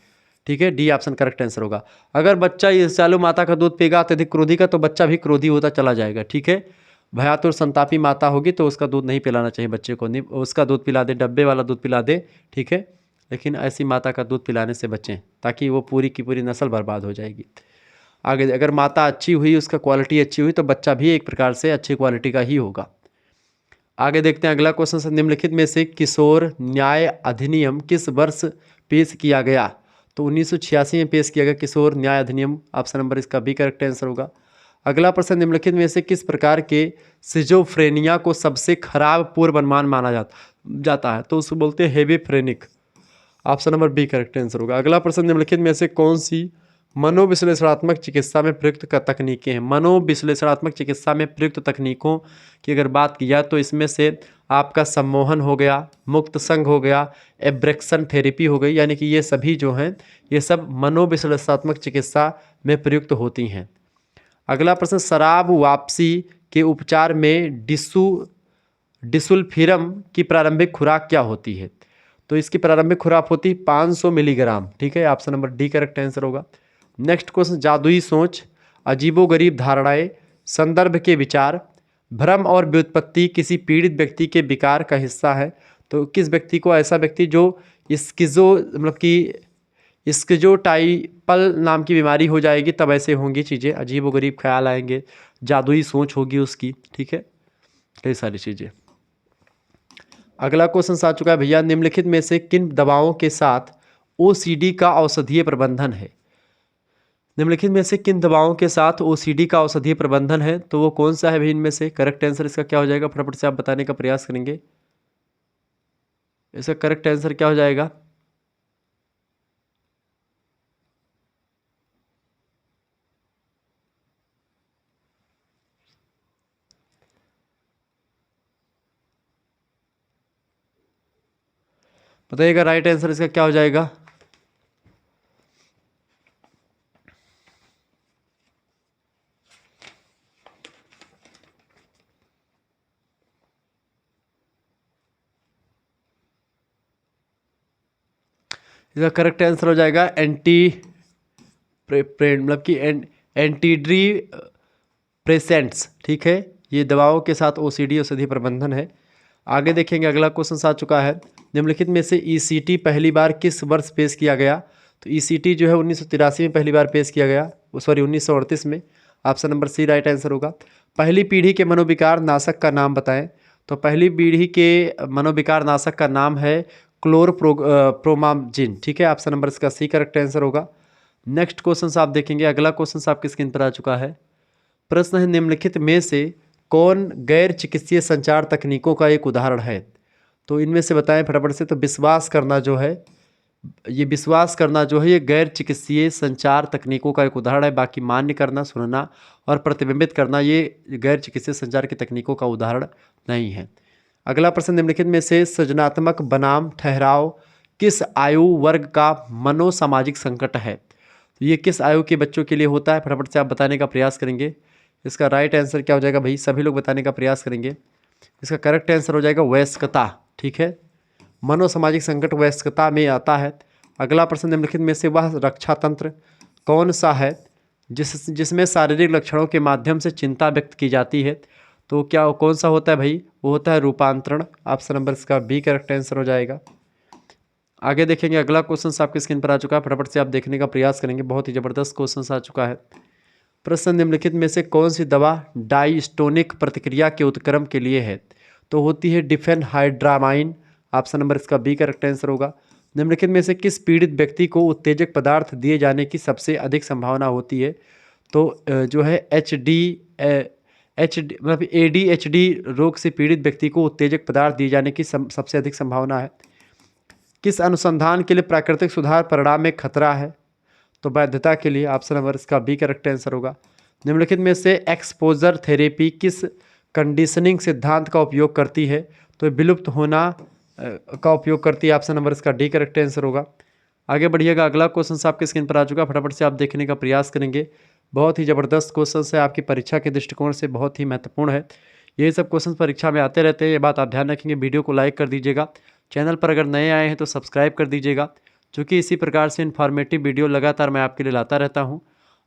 ठीक है, डी ऑप्शन करेक्ट आंसर होगा। अगर बच्चा ईर्ष्यालु माता का दूध पीगा अत्यधिक क्रोधी का, तो बच्चा भी क्रोधी होता चला जाएगा। ठीक है, भयातुर संतापी माता होगी तो उसका दूध नहीं पिलाना चाहिए बच्चे को, नहीं उसका दूध पिला दे, डब्बे वाला दूध पिला दे। ठीक है, लेकिन ऐसी माता का दूध पिलाने से बचें, ताकि वो पूरी की पूरी नस्ल बर्बाद हो जाएगी। आगे, अगर माता अच्छी हुई, उसका क्वालिटी अच्छी हुई, तो बच्चा भी एक प्रकार से अच्छी क्वालिटी का ही होगा। आगे देखते हैं अगला क्वेश्चन, निम्नलिखित में से किशोर न्याय अधिनियम किस वर्ष पेश किया गया? तो 1986 में पेश किया गया किशोर न्याय अधिनियम। ऑप्शन नंबर इसका बी करेक्ट आंसर होगा। अगला प्रश्न, निम्नलिखित में से किस प्रकार के सिजोफ्रेनिया को सबसे खराब पूर्व अनुमान माना जाता है? तो उसको बोलते हैं hebephrenic. Option number B correct answer होगा। अगला प्रश्न, निम्नलिखित में से कौन सी मनोविश्लेषणात्मक चिकित्सा में प्रयुक्त तकनीकें हैं? मनोविश्लेषणात्मक चिकित्सा में प्रयुक्त तकनीकों की अगर बात की जाए तो इसमें से आपका सम्मोहन हो गया, मुक्त संघ हो गया, एब्रेक्शन थेरेपी हो गई, यानी कि ये सभी जो हैं ये सब मनोविश्लेषणात्मक चिकित्सा में प्रयुक्त होती हैं। अगला प्रश्न, शराब वापसी के उपचार में डिसुल्फिरम की प्रारंभिक खुराक क्या होती है? तो इसकी प्रारंभिक खुराक होती है 500 मिलीग्राम। ठीक है, option number D correct answer होगा। नेक्स्ट क्वेश्चन, जादुई सोच, अजीबोगरीब धारणाएं, संदर्भ के विचार, भ्रम और व्युत्पत्ति किसी पीड़ित व्यक्ति के विकार का हिस्सा है। तो किस व्यक्ति को? ऐसा व्यक्ति जो स्किजो मतलब कि इसके जो टाइपल नाम की बीमारी हो जाएगी तब ऐसे होंगी चीज़ें, अजीब व गरीब ख्याल आएंगे, जादुई सोच होगी उसकी, ठीक है, कई सारी चीज़ें। अगला क्वेश्चन आ चुका है भैया, निम्नलिखित में से किन दवाओं के साथ ओसीडी का औषधीय प्रबंधन है? निम्नलिखित में से किन दवाओं के साथ ओसीडी का औषधीय प्रबंधन है, तो वो कौन सा है भाई इनमें से? करेक्ट आंसर इसका क्या हो जाएगा, फटाफट से आप बताने का प्रयास करेंगे। इसका करेक्ट आंसर क्या हो जाएगा? बताइएगा राइट आंसर इसका क्या हो जाएगा। इसका करेक्ट आंसर हो जाएगा मतलब कि एंटीड्री प्रेसेंट्स, ठीक है, ये दवाओं के साथ ओसीडी औषधि प्रबंधन है। आगे देखेंगे, अगला क्वेश्चन आ चुका है, निम्नलिखित में से ईसीटी पहली बार किस वर्ष पेश किया गया? तो ईसीटी जो है 1983 में पहली बार पेश किया गया, सॉरी 1938 में। Option number C right answer होगा। पहली पीढ़ी के मनोविकार नाशक का नाम बताएं? तो पहली पीढ़ी के मनोविकार नाशक का नाम है क्लोरप्रोमाजिन, ठीक है, ऑप्शन नंबर इसका सी करेक्ट आंसर होगा। नेक्स्ट क्वेश्चन आप देखेंगे, अगला क्वेश्चन आपकी स्क्रीन पर आ चुका है। प्रश्न है, निम्नलिखित में से कौन गैर चिकित्सीय संचार तकनीकों का एक उदाहरण है? तो इनमें से बताएं फटाफट से। तो विश्वास करना जो है, ये विश्वास करना जो है ये गैर चिकित्सीय संचार तकनीकों का एक उदाहरण है। बाकी मान्य करना, सुनना और प्रतिबिंबित करना ये गैर चिकित्सीय संचार की तकनीकों का उदाहरण नहीं है। अगला प्रश्न, निम्नलिखित में से सृजनात्मक बनाम ठहराव किस आयु वर्ग का मनोसामाजिक संकट है? तो ये किस आयु के बच्चों के लिए होता है? फटाफट से आप बताने का प्रयास करेंगे। इसका राइट आंसर क्या हो जाएगा भाई? सभी लोग बताने का प्रयास करेंगे। इसका करेक्ट आंसर हो जाएगा वयस्कता, ठीक है, मनोसामाजिक संकट वयस्कता में आता है। अगला प्रश्न, निम्नलिखित में से वह रक्षा तंत्र कौन सा है जिसमें शारीरिक लक्षणों के माध्यम से चिंता व्यक्त की जाती है? तो क्या कौन सा होता है भाई? वो होता है रूपांतरण। ऑप्शन नंबर इसका बी करेक्ट आंसर हो जाएगा। आगे देखेंगे, अगला क्वेश्चन आपकी स्क्रीन पर आ चुका है, फटाफट से आप देखने का प्रयास करेंगे। बहुत ही जबरदस्त क्वेश्चन आ चुका है। प्रश्न, निम्नलिखित में से कौन सी दवा डाइस्टोनिक प्रतिक्रिया के उत्क्रम के लिए है? तो होती है डिफेनहाइड्रामाइन। ऑप्शन नंबर इसका बी करेक्ट आंसर होगा। निम्नलिखित में से किस पीड़ित व्यक्ति को उत्तेजक पदार्थ दिए जाने की सबसे अधिक संभावना होती है? तो जो है मतलब ADHD रोग से पीड़ित व्यक्ति को उत्तेजक पदार्थ दिए जाने की सबसे अधिक संभावना है। किस अनुसंधान के लिए प्राकृतिक सुधार परिणाम में खतरा है? तो वैधता के लिए। ऑप्शन नंबर इसका बी करेक्ट आंसर होगा। निम्नलिखित में से एक्सपोजर थेरेपी किस कंडीशनिंग सिद्धांत का उपयोग करती है? तो विलुप्त होना का उपयोग करती है। ऑप्शन नंबर इसका डी करेक्ट आंसर होगा। आगे बढ़िएगा, अगला क्वेश्चन आपके स्क्रीन पर आ चुका, फटाफट से आप देखने का प्रयास करेंगे। बहुत ही ज़बरदस्त क्वेश्चन है, आपकी परीक्षा के दृष्टिकोण से बहुत ही महत्वपूर्ण है। यही सब क्वेश्चन परीक्षा में आते रहते हैं, ये बात आप ध्यान रखेंगे। वीडियो को लाइक कर दीजिएगा, चैनल पर अगर नए आए हैं तो सब्सक्राइब कर दीजिएगा, क्योंकि इसी प्रकार से इन्फॉर्मेटिव वीडियो लगातार मैं आपके लिए लाता रहता हूं।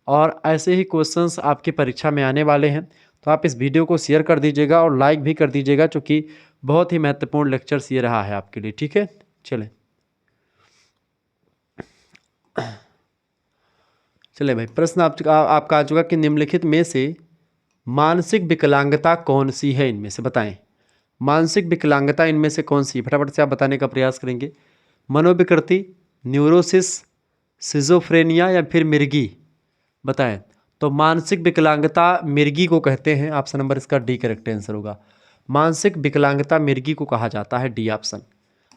और ऐसे ही क्वेश्चंस आपकी परीक्षा में आने वाले हैं, तो आप इस वीडियो को शेयर कर दीजिएगा और लाइक भी कर दीजिएगा, क्योंकि बहुत ही महत्वपूर्ण लेक्चर्स ये रहा है आपके लिए, ठीक है। चले भाई, प्रश्न आपका आ चुका कि निम्नलिखित में से मानसिक विकलांगता कौन सी है? इनमें से बताएं, मानसिक विकलांगता इनमें से कौन सी? फटाफट से आप बताने का प्रयास करेंगे। मनोविकृति, न्यूरोसिस, सिजोफ्रेनिया या फिर मिर्गी? बताएं। तो मानसिक विकलांगता मिर्गी को कहते हैं। ऑप्शन नंबर इसका डी करेक्ट आंसर होगा। मानसिक विकलांगता मिर्गी को कहा जाता है, डी ऑप्शन।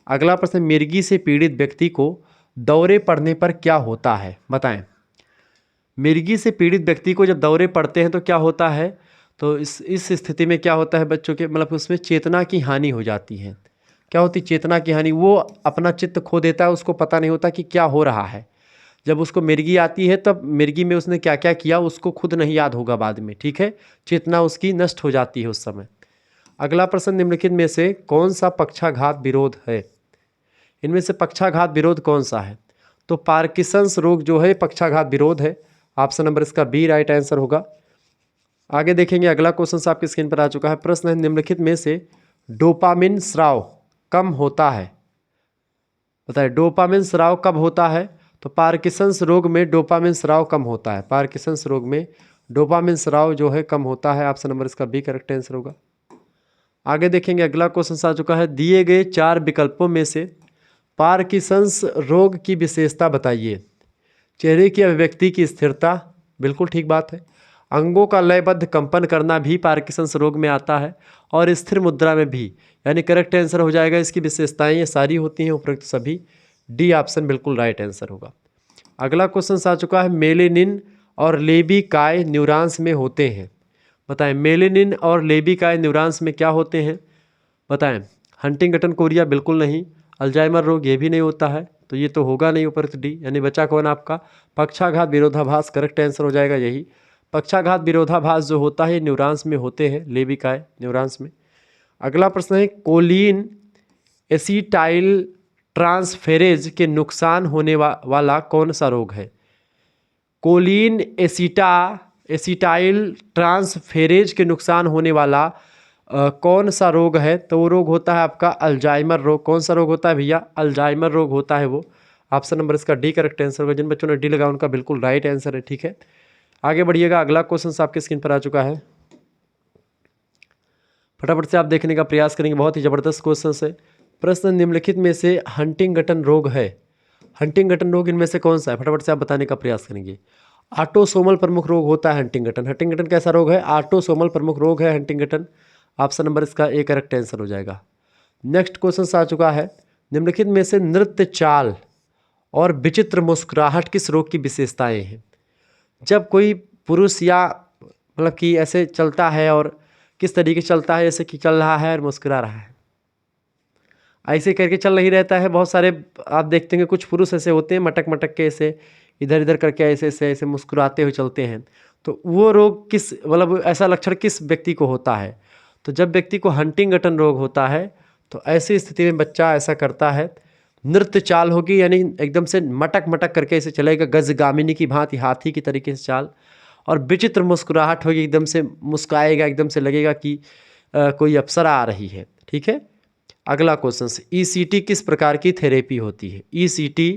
अगला प्रश्न, मिर्गी से पीड़ित व्यक्ति को दौरे पड़ने पर क्या होता है? बताएं। मिर्गी से पीड़ित व्यक्ति को जब दौरे पड़ते हैं तो क्या होता है? तो इस स्थिति में क्या होता है बच्चों के, मतलब उसमें चेतना की हानि हो जाती है। क्या होती? चेतना की हानि। वो अपना चित्त खो देता है, उसको पता नहीं होता कि क्या हो रहा है। जब उसको मिर्गी आती है तब मिर्गी में उसने क्या क्या किया उसको खुद नहीं याद होगा बाद में, ठीक है। चेतना उसकी नष्ट हो जाती है उस समय। अगला प्रश्न, निम्नलिखित में से कौन सा पक्षाघात विरोध है? इनमें से पक्षाघात विरोध कौन सा है? तो पार्किंसंस रोग जो है पक्षाघात विरोध है। ऑप्शन नंबर इसका बी राइट आंसर होगा। आगे देखेंगे, अगला क्वेश्चन आपकी स्क्रीन पर आ चुका है। प्रश्न है, निम्नलिखित में से डोपामिन स्राव कम होता है? बताइए, डोपामिन स्राव कब होता है? तो पार्किंसंस रोग में डोपामिन स्राव कम होता है। पार्किंसंस रोग में डोपामिन स्राव जो है कम होता है। ऑप्शन नंबर इसका बी करेक्ट आंसर होगा। आगे देखेंगे, अगला क्वेश्चन आ चुका है, दिए गए 4 विकल्पों में से पार्किंसंस रोग की विशेषता बताइए। चेहरे की अभिव्यक्ति की स्थिरता, बिल्कुल ठीक बात है। अंगों का लयबद्ध कंपन करना भी पार्किंसंस रोग में आता है, और स्थिर मुद्रा में भी, यानी करेक्ट आंसर हो जाएगा। इसकी विशेषताएं ये सारी होती हैं उपरोक्त सभी। डी ऑप्शन बिल्कुल राइट आंसर होगा। अगला क्वेश्चन आ चुका है, मेलेनिन और लेबी-काय न्यूरॉन्स में होते हैं। बताएं, मेलेनिन और लेबी-काय न्यूरॉन्स में क्या होते हैं? बताएं। हंटिंगटन कोरिया बिल्कुल नहीं। अल्जाइमर रोग ये भी नहीं होता है, तो ये तो होगा नहीं उपरोक्त डी, यानी बचा कौन आपका? पक्षाघात विरोधाभास करेक्ट आंसर हो जाएगा यही। पक्षाघात विरोधाभास जो होता है न्यूरॉन्स में होते हैं, लेबी-काय न्यूरॉन्स में। अगला प्रश्न है, कोलिन एसिटाइल ट्रांसफेरेज के नुकसान होने वाला कौन सा रोग है? कोलिन एसिटाइल ट्रांसफेरेज के नुकसान होने वाला कौन सा रोग है? तो वो रोग होता है आपका अल्जाइमर रोग। कौन सा रोग होता है भैया? अल्जाइमर रोग होता है वो। ऑप्शन नंबर इसका डी करेक्ट आंसर होगा। जिन बच्चों ने डी लगा उनका बिल्कुल राइट आंसर है, ठीक है। आगे बढ़िएगा, अगला क्वेश्चन आपके स्क्रीन पर आ चुका है, फटाफट से आप देखने का प्रयास करेंगे। बहुत ही जबरदस्त क्वेश्चन है। प्रश्न, निम्नलिखित में से हंटिंगटन रोग है, हंटिंगटन रोग इनमें से कौन सा है? फटाफट से आप बताने का प्रयास करेंगे। ऑटोसोमल प्रमुख रोग होता है हंटिंगटन। हंटिंगटन कैसा रोग है? ऑटोसोमल प्रमुख रोग है हंटिंगटन। ऑप्शन नंबर इसका ए करेक्ट आंसर हो जाएगा। नेक्स्ट क्वेश्चन आ चुका है, निम्नलिखित में से नृत्य चाल और विचित्र मुस्कुराहट किस रोग की विशेषताएं हैं? जब कोई पुरुष या मतलब कि ऐसे चलता है और किस तरीके से चलता है, जैसे कि चल रहा है और मुस्कुरा रहा है, ऐसे करके चल नहीं रहता है। बहुत सारे आप देखते हैं कुछ पुरुष ऐसे होते हैं, मटक मटक के ऐसे इधर इधर करके ऐसे ऐसे ऐसे मुस्कुराते हुए चलते हैं। तो वो रोग किस, मतलब ऐसा लक्षण किस व्यक्ति को होता है? तो जब व्यक्ति को हंटिंगटन रोग होता है तो ऐसी स्थिति में बच्चा ऐसा करता है, नृत्य चाल होगी, यानी एकदम से मटक मटक करके ऐसे चलेगा, गजगामिनी की भांति, हाथी की तरीके से चाल। और विचित्र मुस्कुराहट होगी, एकदम से मुस्काएगा, एकदम से लगेगा कि कोई अप्सरा आ रही है, ठीक है। अगला क्वेश्चन, ईसीटी किस प्रकार की थेरेपी होती है? ईसीटी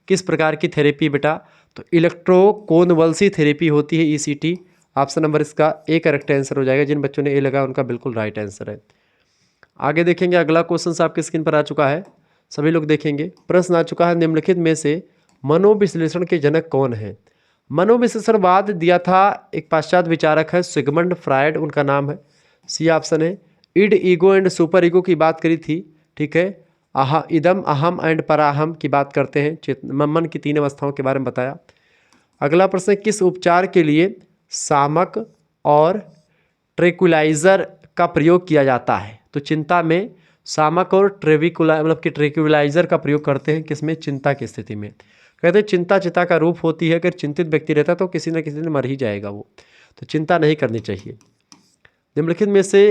किस प्रकार की थेरेपी बेटा? तो इलेक्ट्रोकॉन्वल्सिव थेरेपी होती है ईसीटी। ऑप्शन नंबर इसका ए करेक्ट आंसर हो जाएगा। जिन बच्चों ने ए लगा उनका बिल्कुल राइट आंसर है। आगे देखेंगे, अगला क्वेश्चन आपके स्क्रीन पर आ चुका है, सभी लोग देखेंगे। प्रश्न आ चुका है, निम्नलिखित में से मनोविश्लेषण के जनक कौन है? मनोविश्लेषणवाद दिया था एक पाश्चात्य विचारक है, सिगमंड फ्रायड उनका नाम है। सी ऑप्शन है। Id, ego and super ego की बात करी थी, ठीक है। इदम, अहम एंड पराहम की बात करते हैं। मन की 3 अवस्थाओं के बारे में बताया। अगला प्रश्न, किस उपचार के लिए शामक और ट्रेक्विलाइजर का प्रयोग किया जाता है? तो चिंता में शामक और मतलब कि ट्रेक्विलाइजर का प्रयोग करते हैं, किसमें? चिंता की स्थिति में। कहते हैं चिंता चिता का रूप होती है, अगर चिंतित व्यक्ति रहता है तो किसी न किसी दिन मर ही जाएगा वो, तो चिंता नहीं करनी चाहिए। निम्नलिखित में से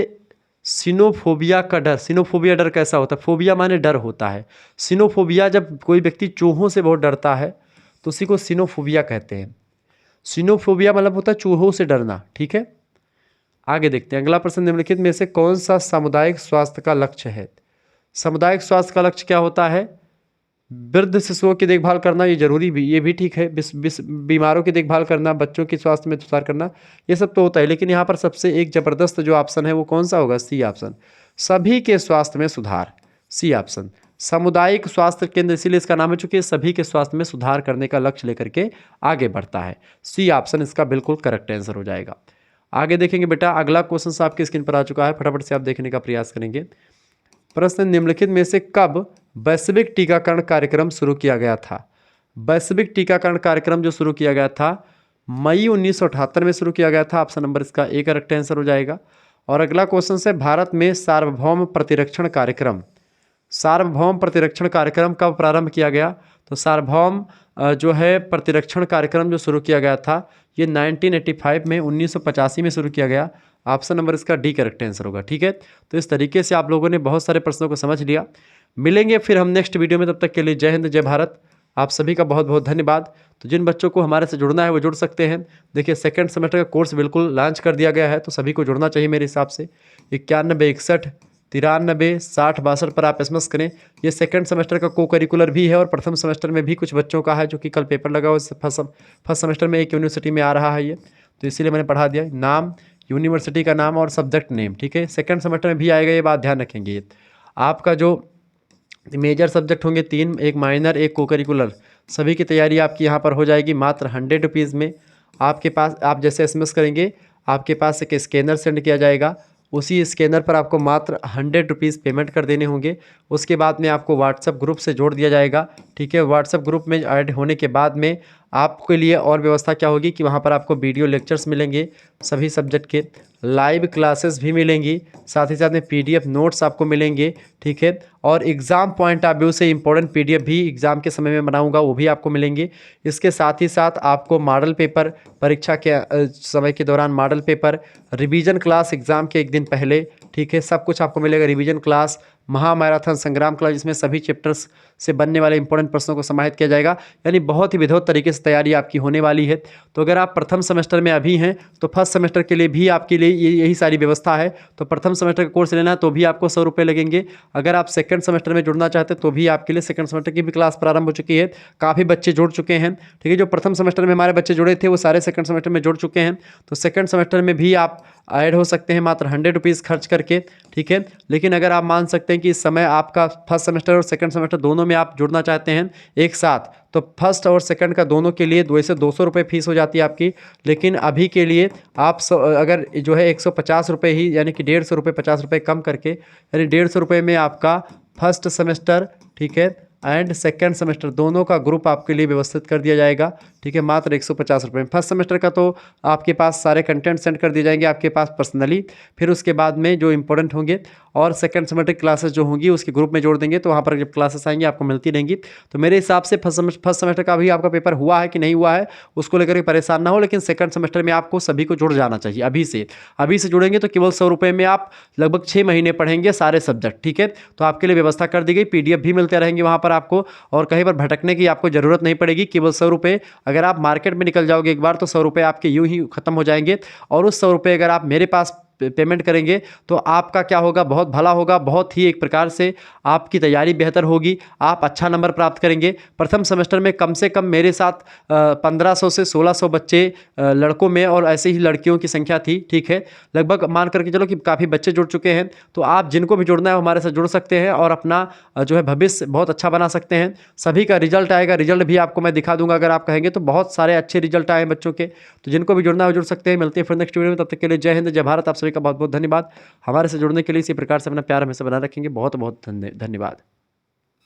सिनोफोबिया का डर, सिनोफोबिया डर कैसा होता है? फोबिया माने डर होता है। सिनोफोबिया, जब कोई व्यक्ति चूहों से बहुत डरता है तो उसी को सिनोफोबिया कहते हैं। सिनोफोबिया मतलब होता है चूहों से डरना, ठीक है। आगे देखते हैं, अगला प्रश्न, निम्नलिखित में से कौन सा सामुदायिक स्वास्थ्य का लक्ष्य है? सामुदायिक स्वास्थ्य का लक्ष्य क्या होता है? वृद्ध शिशुओं की देखभाल करना, ये जरूरी भी, ये भी ठीक है। बीमारों की देखभाल करना, बच्चों के स्वास्थ्य में सुधार करना, ये सब तो होता है। लेकिन यहाँ पर सबसे एक जबरदस्त जो ऑप्शन है वो कौन सा होगा? सी ऑप्शन, सभी के स्वास्थ्य में सुधार। सी ऑप्शन, सामुदायिक स्वास्थ्य केंद्र, इसीलिए इसका नाम है, चूंकि सभी के स्वास्थ्य में सुधार करने का लक्ष्य लेकर के आगे बढ़ता है। सी ऑप्शन इसका बिल्कुल करेक्ट आंसर हो जाएगा। आगे देखेंगे बेटा, अगला क्वेश्चन आपके स्क्रीन पर आ चुका है, फटाफट से आप देखने का प्रयास करेंगे। प्रश्न, निम्नलिखित में से कब वैश्विक टीकाकरण कार्यक्रम शुरू किया गया था? वैश्विक टीकाकरण कार्यक्रम जो शुरू किया गया था मई 1978 में शुरू किया गया था। ऑप्शन नंबर इसका ए करेक्ट आंसर हो जाएगा। और अगला क्वेश्चन से, भारत में सार्वभौम प्रतिरक्षण कार्यक्रम, सार्वभौम प्रतिरक्षण कार्यक्रम कब प्रारंभ किया गया? तो सार्वभौम जो है प्रतिरक्षण कार्यक्रम जो शुरू किया गया था ये 1985 में 1985 में शुरू किया गया। ऑप्शन नंबर इसका डी करेक्ट आंसर होगा, ठीक है। तो इस तरीके से आप लोगों ने बहुत सारे प्रश्नों को समझ लिया। मिलेंगे फिर हम नेक्स्ट वीडियो में, तब तक के लिए जय हिंद जय भारत। आप सभी का बहुत बहुत धन्यवाद। तो जिन बच्चों को हमारे से जुड़ना है वो जुड़ सकते हैं। देखिए, सेकंड सेमेस्टर का कोर्स बिल्कुल लॉन्च कर दिया गया है, तो सभी को जुड़ना चाहिए मेरे हिसाब से। 9161 936062 पर आप SMS करें। ये सेकंड सेमेस्टर का को करिकुलर भी है और प्रथम सेमेस्टर में भी कुछ बच्चों का है जो कि कल पेपर लगा हुआ फर्स्ट सेमेस्टर में एक यूनिवर्सिटी में आ रहा है ये, तो इसीलिए मैंने पढ़ा दिया नाम, यूनिवर्सिटी का नाम और सब्जेक्ट नेम, ठीक है। सेकंड सेमेस्टर में भी आएगा, ये बात ध्यान रखेंगे। ये आपका जो मेजर सब्जेक्ट होंगे 3, एक माइनर एक को करिकुलर, सभी की तैयारी आपकी यहाँ पर हो जाएगी मात्र 100 रुपीज़ में। आपके पास आप जैसे SMS करेंगे आपके पास एक स्कैनर सेंड किया जाएगा, उसी स्कैनर पर आपको मात्र 100 रुपीज़ पेमेंट कर देने होंगे। उसके बाद में आपको व्हाट्सएप ग्रुप से जोड़ दिया जाएगा, ठीक है। व्हाट्सएप ग्रुप में ऐड होने के बाद में आपके लिए और व्यवस्था क्या होगी कि वहाँ पर आपको वीडियो लेक्चर्स मिलेंगे, सभी सब्जेक्ट के लाइव क्लासेस भी मिलेंगी, साथ ही साथ में PDF नोट्स आपको मिलेंगे, ठीक है। और एग्ज़ाम पॉइंट ऑफ व्यू से इंपॉर्टेंट PDF भी एग्ज़ाम के समय में बनाऊंगा, वो भी आपको मिलेंगे। इसके साथ ही साथ आपको मॉडल पेपर, परीक्षा के समय के दौरान model paper, revision class exam के एक दिन पहले, ठीक है, सब कुछ आपको मिलेगा। रिवीजन क्लास, महामैराथन संग्राम क्लास जिसमें सभी चैप्टर्स से बनने वाले इंपॉर्टेंट प्रश्नों को समाहित किया जाएगा, यानी बहुत ही विधिवत तरीके से तैयारी आपकी होने वाली है। तो अगर आप प्रथम सेमेस्टर में अभी हैं तो फर्स्ट सेमेस्टर के लिए भी आपके लिए यही सारी व्यवस्था है। तो प्रथम सेमेस्टर का कोर्स लेना है तो भी आपको 100 रुपये लगेंगे। अगर आप सेकंड सेमेस्टर में जुड़ना चाहते हैं तो भी आपके लिए सेकंड सेमेस्टर की भी क्लास प्रारंभ हो चुकी है, काफ़ी बच्चे जुड़ चुके हैं, ठीक है। जो प्रथम सेमेस्टर में हमारे बच्चे जुड़े थे वो सारे सेकंड सेमेस्टर में जुड़ चुके हैं, तो सेकंड सेमेस्टर में भी आप ऐड हो सकते हैं मात्र 100 रुपीज़ खर्च करके, ठीक है। लेकिन अगर आप मान सकते हैं कि इस समय आपका फर्स्ट सेमेस्टर और सेकंड सेमेस्टर दोनों में आप जुड़ना चाहते हैं एक साथ, तो फर्स्ट और सेकंड का दोनों के लिए 200 रुपये फीस हो जाती है आपकी। लेकिन अभी के लिए आप अगर जो है 150 रुपये ही, यानी कि 150 रुपये 50 रुपये कम करके, यानी 150 रुपये में आपका फर्स्ट सेमेस्टर, ठीक है, एंड सेकेंड सेमेस्टर दोनों का ग्रुप आपके लिए व्यवस्थित कर दिया जाएगा, ठीक है, मात्र 150 रुपये में। फर्स्ट सेमेस्टर का तो आपके पास सारे कंटेंट सेंड कर दिए जाएंगे आपके पास पर्सनली, फिर उसके बाद में जो इंपॉर्टेंट होंगे और सेकंड सेमेस्टर क्लासेस जो होंगी उसके ग्रुप में जोड़ देंगे, तो वहाँ पर जब क्लासेस आएंगी आपको मिलती रहेंगी। तो मेरे हिसाब से फर्स्ट सेमेस्टर का भी आपका पेपर हुआ है कि नहीं हुआ है उसको लेकर के परेशान ना हो, लेकिन सेकंड सेमेस्टर में आपको सभी को जुड़ जाना चाहिए। अभी से जुड़ेंगे तो केवल 100 रुपये में आप लगभग 6 महीने पढ़ेंगे सारे सब्जेक्ट, ठीक है। तो आपके लिए व्यवस्था कर दी गई, PDF भी मिलते रहेंगे वहाँ पर आपको, और कहीं पर भटकने की आपको ज़रूरत नहीं पड़ेगी। केवल 100 रुपये, अगर आप मार्केट में निकल जाओगे एक बार तो 100 रुपये आपके यूं ही खत्म हो जाएंगे, और उस 100 रुपये अगर आप मेरे पास पेमेंट करेंगे तो आपका क्या होगा, बहुत भला होगा, बहुत ही एक प्रकार से आपकी तैयारी बेहतर होगी, आप अच्छा नंबर प्राप्त करेंगे। प्रथम सेमेस्टर में कम से कम मेरे साथ 1500 से 1600 बच्चे लड़कों में और ऐसे ही लड़कियों की संख्या थी, ठीक है। लगभग मान करके चलो कि काफ़ी बच्चे जुड़ चुके हैं, तो आप जिनको भी जुड़ना है हमारे साथ जुड़ सकते हैं और अपना जो है भविष्य बहुत अच्छा बना सकते हैं। सभी का रिजल्ट आएगा, रिजल्ट भी आपको मैं दिखा दूंगा अगर आप कहेंगे तो, बहुत सारे अच्छे रिजल्ट आए बच्चों के। तो जिनको भी जुड़ना है जुड़ सकते हैं। मिलते हैं फिर नेक्स्ट वीडियो में, तब तक के लिए जय हिंद, जय भारत। आप सभी का बहुत बहुत धन्यवाद। हमारे से जुड़ने के लिए इसी प्रकार से अपना प्यार हमेशा बनाए रखेंगे। बहुत बहुत धन्यवाद।